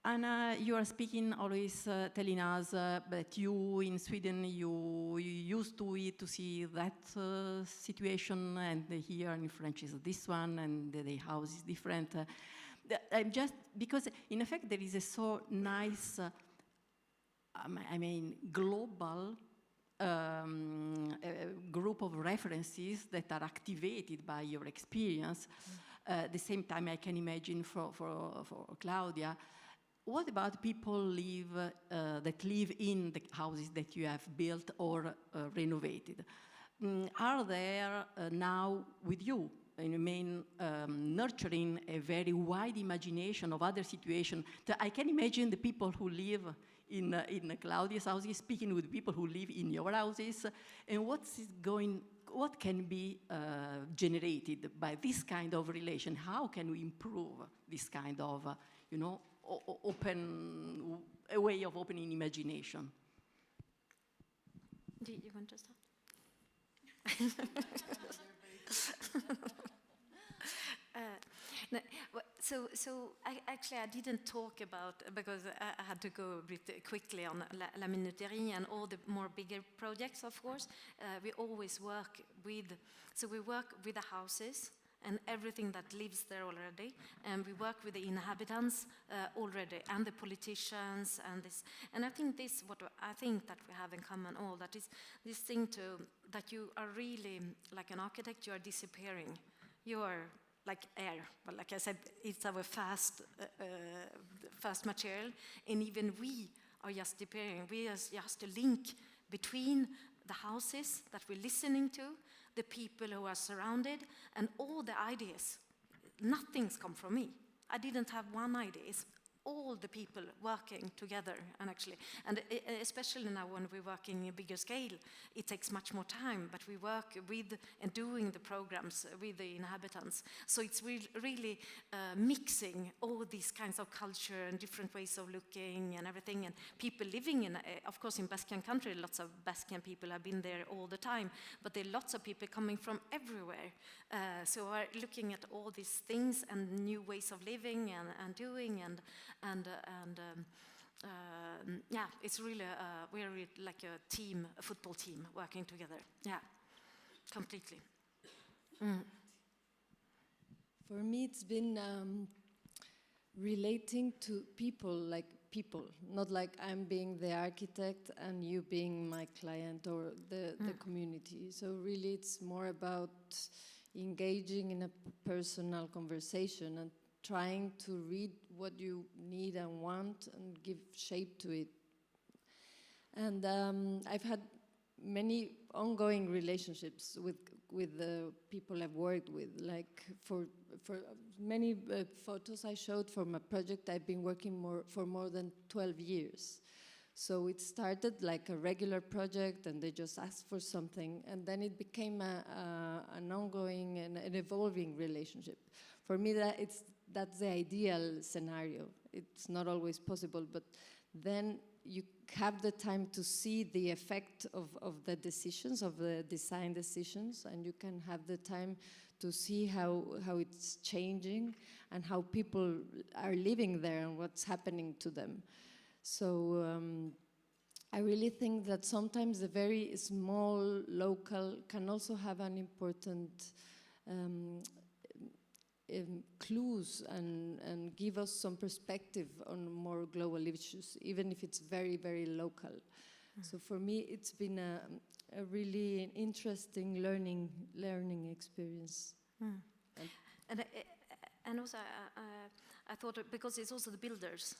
I: Anna, you are speaking always telling us that you in Sweden you used to see that situation, and here in French is this one, and the house is different. I'm just, because in effect there is a so nice, global group of references that are activated by your experience. At the same time, I can imagine for Claudia, what about people that live in the houses that you have built or renovated? Are there now with you? Nurturing a very wide imagination of other situations. I can imagine the people who live in Claudia's houses speaking with people who live in your houses, and what can be generated by this kind of relation? How can we improve this kind of, a way of opening imagination?
C: Do you want to start? I didn't talk about, because I had to go a bit quickly on La Minuterie and all the more bigger projects, of course. We always work with the houses and everything that lives there already, and we work with the inhabitants already, and the politicians, and this. And I think what I think that we have in common all, that is this thing that you are really, like an architect, you are disappearing. You are like air, but like I said, it's our fast material, and even we are just disappearing. We are just a link between the houses that we're listening to, the people who are surrounded, and all the ideas. Nothing's come from me. I didn't have one idea. It's all the people working together, and especially now when we work in a bigger scale, it takes much more time, but we work with and doing the programs with the inhabitants. So it's really mixing all these kinds of culture and different ways of looking and everything, and people living in, of course, in Basque country, lots of Basque people have been there all the time, but there are lots of people coming from everywhere. So we're looking at all these things and new ways of living and doing, yeah, it's really, we're really like a team, a football team working together. Yeah, completely.
B: For me, it's been relating to people, like people, not like I'm being the architect and you being my client or the community. So really, it's more about engaging in a personal conversation and trying to read what you need and want and give shape to it. And I've had many ongoing relationships with the people I've worked with. Like for many photos I showed from a project I've been working for more than 12 years. So it started like a regular project and they just asked for something, and then it became an ongoing and an evolving relationship. For me, that's the ideal scenario. It's not always possible, but then you have the time to see the effect of the decisions, of the design decisions, and you can have the time to see how it's changing and how people are living there and what's happening to them. So I really think that sometimes the very small local can also have an important clues and give us some perspective on more global issues, even if it's very, very local. So for me, it's been a really interesting learning experience.
C: And also, I thought, because it's also the builders,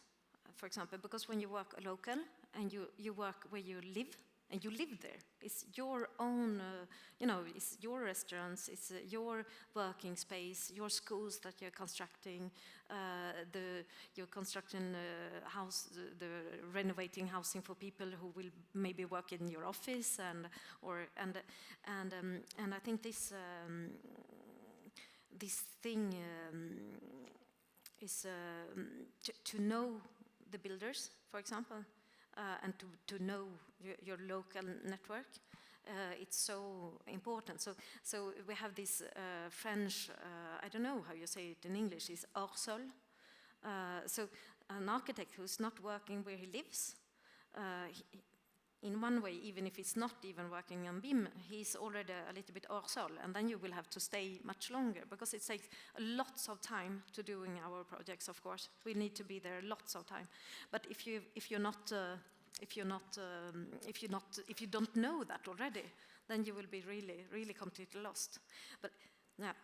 C: for example, because when you work local and you work where you live, and you live there. It's your own, it's your restaurants, it's your working space, your schools that you're constructing, you're constructing house, the renovating housing for people who will maybe work in your office, and I think this thing is to know the builders, for example. And to know your local network, it's so important. So we have this French, I don't know how you say it in English, is hors sol. So an architect who's not working where he lives, in one way, even if he's not even working on BIM, he's already a little bit hors sol, and then you will have to stay much longer, because it takes lots of time to doing our projects. Of course, we need to be there lots of time. But if you don't know that already, then you will be really, really completely lost. But yeah.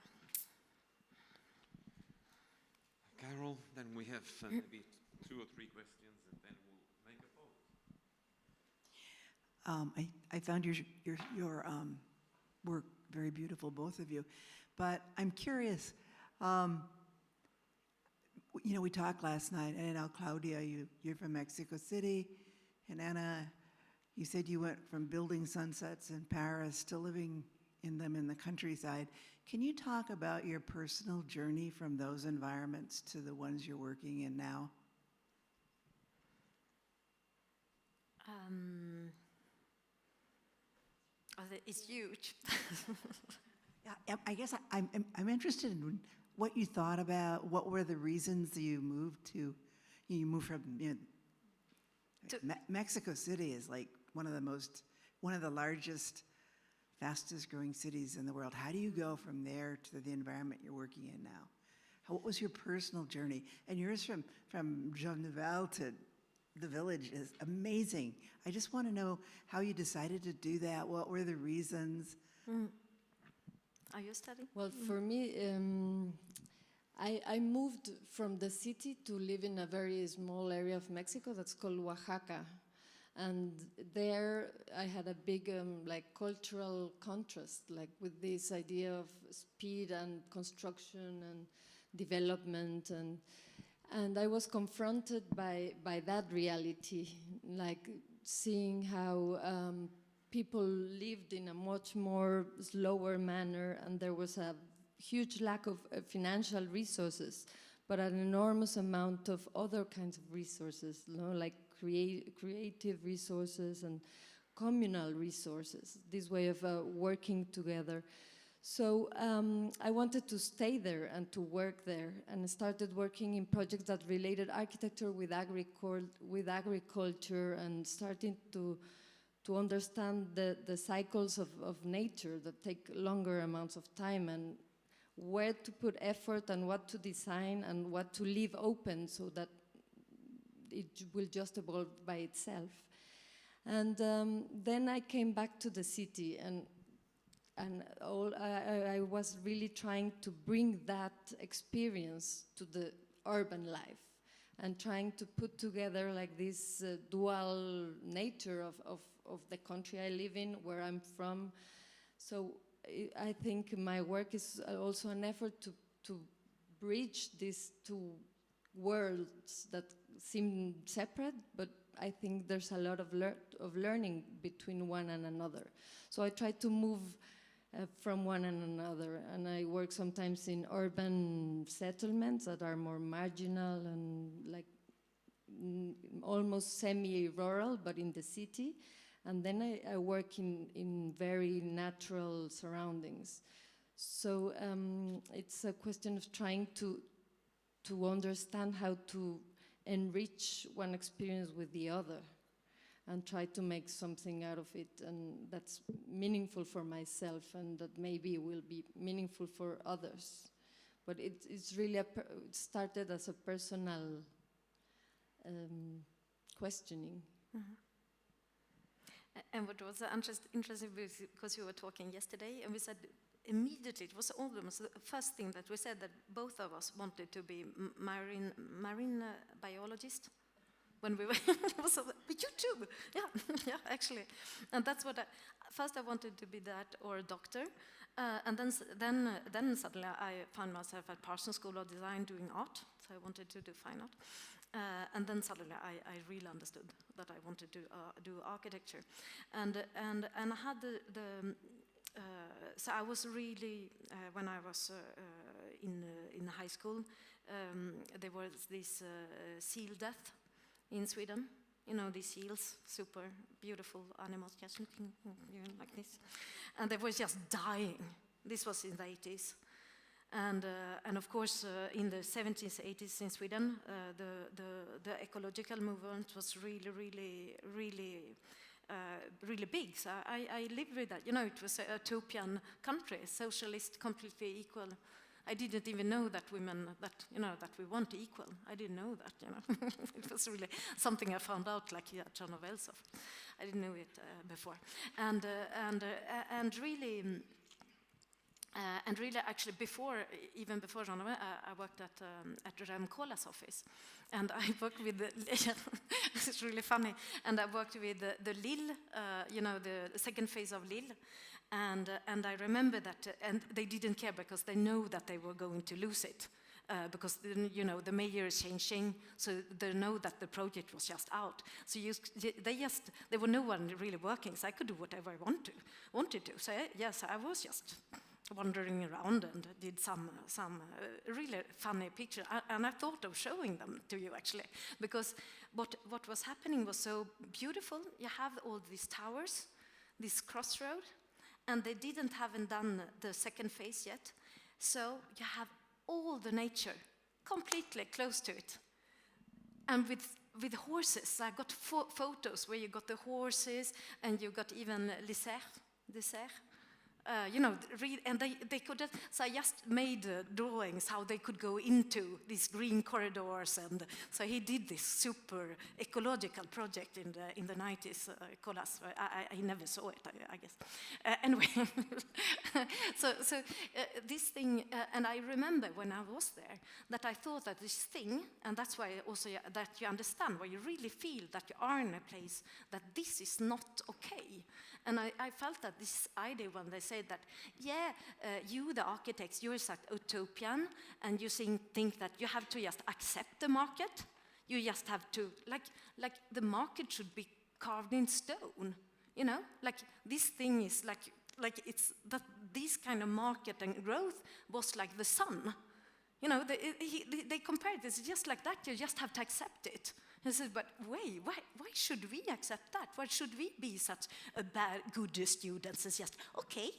A: Carol, then we have maybe 2 or 3 questions, and then we'll make a poll.
J: I found your work very beautiful, both of you. But I'm curious, we talked last night, and I know, Claudia, you're from Mexico City, and Anna, you said you went from building sunsets in Paris to living in them in the countryside. Can you talk about your personal journey from those environments to the ones you're working in now?
C: It's huge.
J: Yeah, I guess I'm interested in what you thought about. What were the reasons you moved to? You moved from Mexico City is like one of the largest, fastest growing cities in the world. How do you go from there to the environment you're working in now? What was your personal journey? And yours from Genneval to the village is amazing. I just want to know how you decided to do that. What were the reasons?
C: Are you studying?
B: Well, for me, I moved from the city to live in a very small area of Mexico that's called Oaxaca. And there I had a big cultural contrast, like with this idea of speed and construction and development. And I was confronted by that reality, like seeing how people lived in a much more slower manner, and there was a huge lack of financial resources, but an enormous amount of other kinds of resources, like creative resources and communal resources, this way of working together. So I wanted to stay there and to work there, and I started working in projects that related architecture with agriculture, and starting to understand the cycles of nature that take longer amounts of time, and where to put effort and what to design and what to leave open so that it will just evolve by itself. And then I came back to the city, and I was really trying to bring that experience to the urban life, and trying to put together like this dual nature of the country I live in, where I'm from. So I think my work is also an effort to bridge these two worlds that seem separate, but I think there's a lot of learning between one and another. So I try to move from one and another, and I work sometimes in urban settlements that are more marginal and like almost semi-rural, but in the city. And then I work in very natural surroundings. So it's a question of trying to understand how to enrich one experience with the other, and try to make something out of it, and that's meaningful for myself, and that maybe will be meaningful for others. But it's really it started as a personal questioning.
C: Mm-hmm. And what was interesting, because you were talking yesterday, and we said immediately, it was almost the first thing that we said, that both of us wanted to be marine biologist. When we were, but you too, yeah, actually. And that's what first I wanted to be that, or a doctor, and then suddenly I found myself at Parsons School of Design doing art, so I wanted to do fine art. And then suddenly I really understood that I wanted to do architecture, and I had so I was really when I was in high school, there was this seal death in Sweden. You know, these seals, super beautiful animals, just looking like this, and they were just dying. This was in the 80s. And of course, in the 70s, 80s in Sweden, the ecological movement was really big. So I lived with that. You know, it was a utopian country, socialist, completely equal. I didn't even know that women, that we weren't equal. I didn't know that. It was really something I found out, like at John of Elsoff. I didn't know it before, and really. And really, actually, even before Jean, I worked at Rem Koolhaas' office, and I worked with it's really funny. And I worked with the Lille, the second phase of Lille, and I remember that, and they didn't care because they know that they were going to lose it. Because the mayor is changing, so they know that the project was just out. So there were no one really working, so I could do whatever I wanted to. So yes, I was just wandering around and did some really funny pictures, and I thought of showing them to you actually, because what was happening was so beautiful. You have all these towers, this crossroad, and they haven't done the second phase yet, so you have all the nature completely close to it, and with horses. I got photos where you got the horses, and you got even dessert. And they could. So I just made drawings how they could go into these green corridors, and so he did this super ecological project in the 90s. Koolhaas, I never saw it, I guess. Anyway, so this thing, and I remember when I was there that I thought that this thing, and that's why also that you understand, where you really feel that you are in a place that this is not okay, And I felt that this idea when they say that, yeah, you, the architects, you're such utopian, and you think that you have to just accept the market. You just have to, like the market should be carved in stone, you know? Like this thing is like it's that this kind of market and growth was like the sun. You know, they compared this just like that, you just have to accept it. He said, but wait, why should we accept that? Why should we be such a good students? It's just, okay,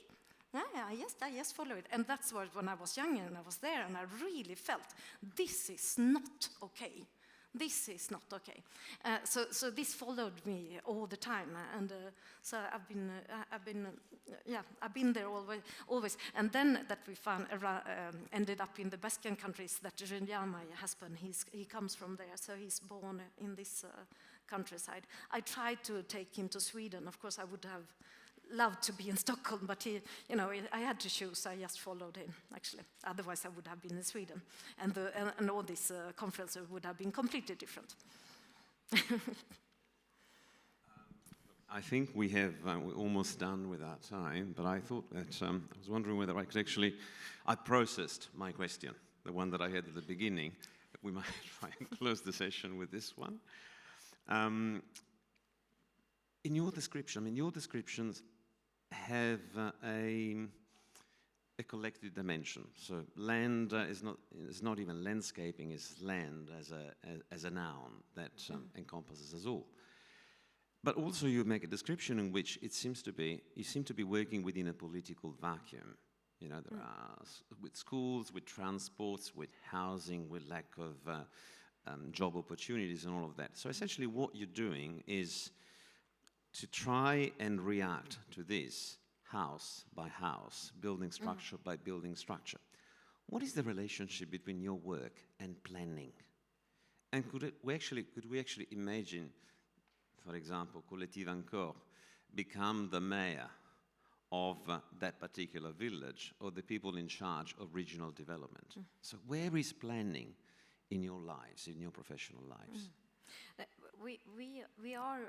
C: yeah, I just follow it. And that's what, when I was younger and I was there, and I really felt, this is not okay. This is not okay. So this followed me all the time, and so I've been there always. And then that we found ended up in the Basque countries. That Julien, my husband, he comes from there, so he's born in this countryside. I tried to take him to Sweden. Of course, I would have loved to be in Stockholm, but I had to choose. I just followed him, actually. Otherwise, I would have been in Sweden, and all these conferences would have been completely different.
A: I think we're almost done with our time, but I thought that I was wondering whether I could actually, I processed my question, the one that I had at the beginning. We might try and close the session with this one. In your description, your descriptions have a collective dimension. So land is not even landscaping, it's land as a noun that encompasses us all. But also you make a description in which you seem to be working within a political vacuum. You know, there are with schools, with transports, with housing, with lack of job opportunities and all of that. So essentially what you're doing is to try and react to this house by house, building structure by building structure. What is the relationship between your work and planning? And could we actually imagine, for example, Collective Encore become the mayor of that particular village or the people in charge of regional development? So where is planning in your lives, in your professional lives?
C: We are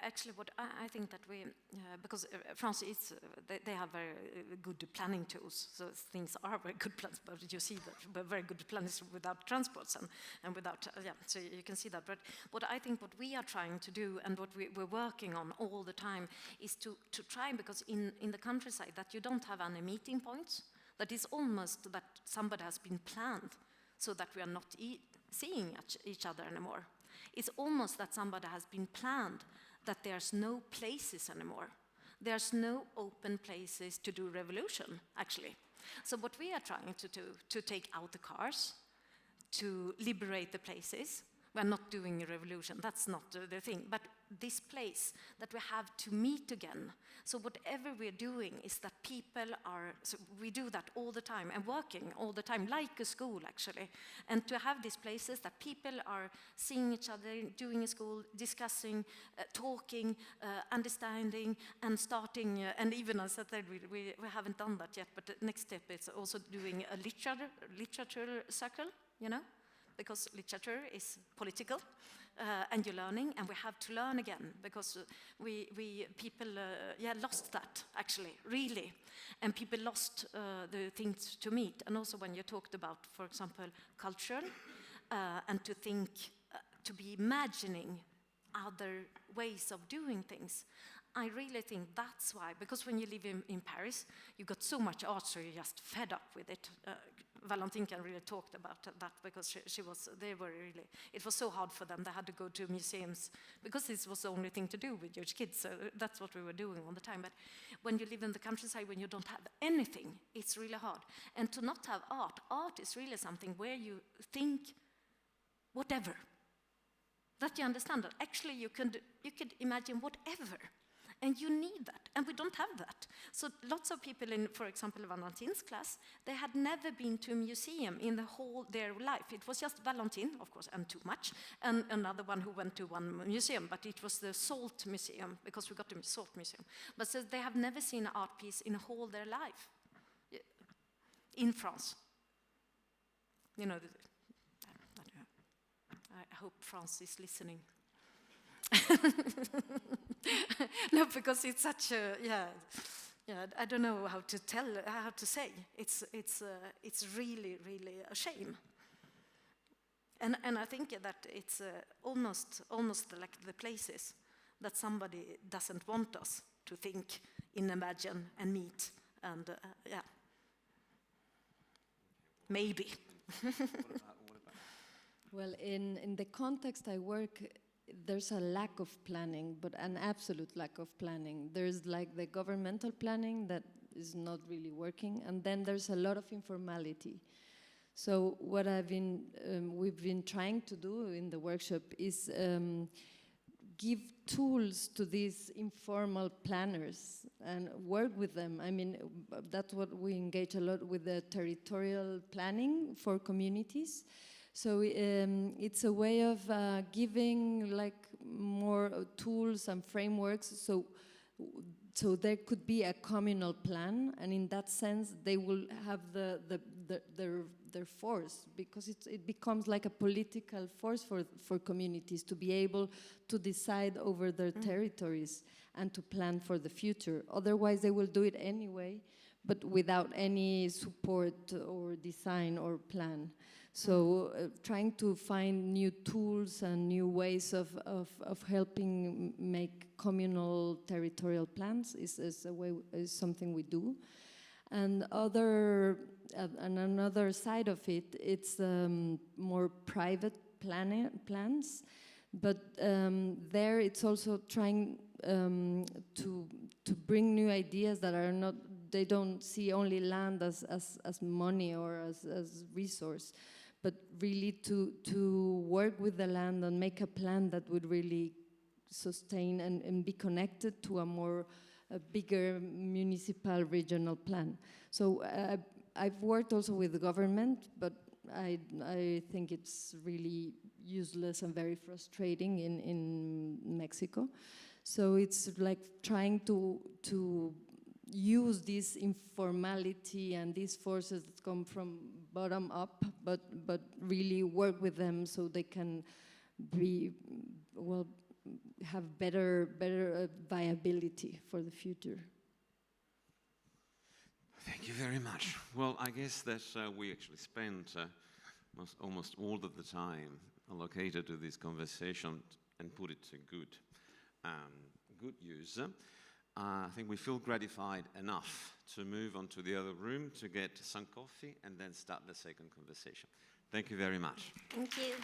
C: actually what I think that we because France is they have very good planning tools, so things are very good plans. But you see that very good plans without transports and without so you can see that. But what I think what we are trying to do and what we're working on all the time is to try, because in the countryside that you don't have any meeting points, that is almost that somebody has been planned so that we are not seeing each other anymore. It's almost that somebody has been planned, that there's no places anymore. There's no open places to do revolution, actually. So what we are trying to do, to take out the cars, to liberate the places. We're not doing a revolution, that's not the thing. But this place that we have to meet again. So whatever we're doing is that people are, so we do that all the time and working all the time, like a school actually. And to have these places that people are seeing each other, doing a school, discussing, talking, understanding, and starting, and even as I said, we haven't done that yet, but the next step is also doing a literature circle, you know? Because literature is political, and you're learning, and we have to learn again, because people lost that, actually, really. And people lost the things to meet. And also when you talked about, for example, culture, and to think, to be imagining other ways of doing things, I really think that's why, because when you live in Paris, you got so much art, so you're just fed up with it. Valentine can really talked about that, because it was so hard for them. They had to go to museums, because this was the only thing to do with your kids, so that's what we were doing all the time. But when you live in the countryside, when you don't have anything, it's really hard. And to not have art is really something where you think whatever. That you understand that actually you could imagine whatever. And you need that, and we don't have that. So lots of people in, for example, Valentine's class, they had never been to a museum in the whole their life. It was just Valentine, of course, and too much, and another one who went to one museum, but it was the Salt Museum, because we got the Salt Museum. But so they have never seen an art piece in whole their life in France. You know, I hope France is listening. No, because it's such a, I don't know how to say. It's really, really a shame. And I think that it's almost like the places that somebody doesn't want us to think, imagine, and meet, and maybe.
A: What about?
B: Well, in the context I work, there's a lack of planning, but an absolute lack of planning. There's like the governmental planning that is not really working, and then there's a lot of informality. So what we've been trying to do in the workshop is give tools to these informal planners and work with them. I mean, that's what we engage a lot with, the territorial planning for communities. So it's a way of giving like more tools and frameworks, so there could be a communal plan, and in that sense they will have their force, because it becomes like a political force for communities to be able to decide over their territories and to plan for the future. Otherwise they will do it anyway, but without any support or design or plan. So trying to find new tools and new ways of helping make communal territorial plans is something we do. And another side of it, it's more private plans, but there it's also trying to bring new ideas that are not, they don't see only land as money or as resource, but really to work with the land and make a plan that would really sustain and be connected to a bigger municipal regional plan. So I've worked also with the government, but I think it's really useless and very frustrating in Mexico. So it's like trying to use this informality and these forces that come from bottom up, but really work with them so they can have better viability for the future.
A: Thank you very much. Well, I guess that we actually spent almost all of the time allocated to this conversation and put it to good use. I think we feel gratified enough to move on to the other room to get some coffee and then start the second conversation. Thank you very much.
C: Thank you.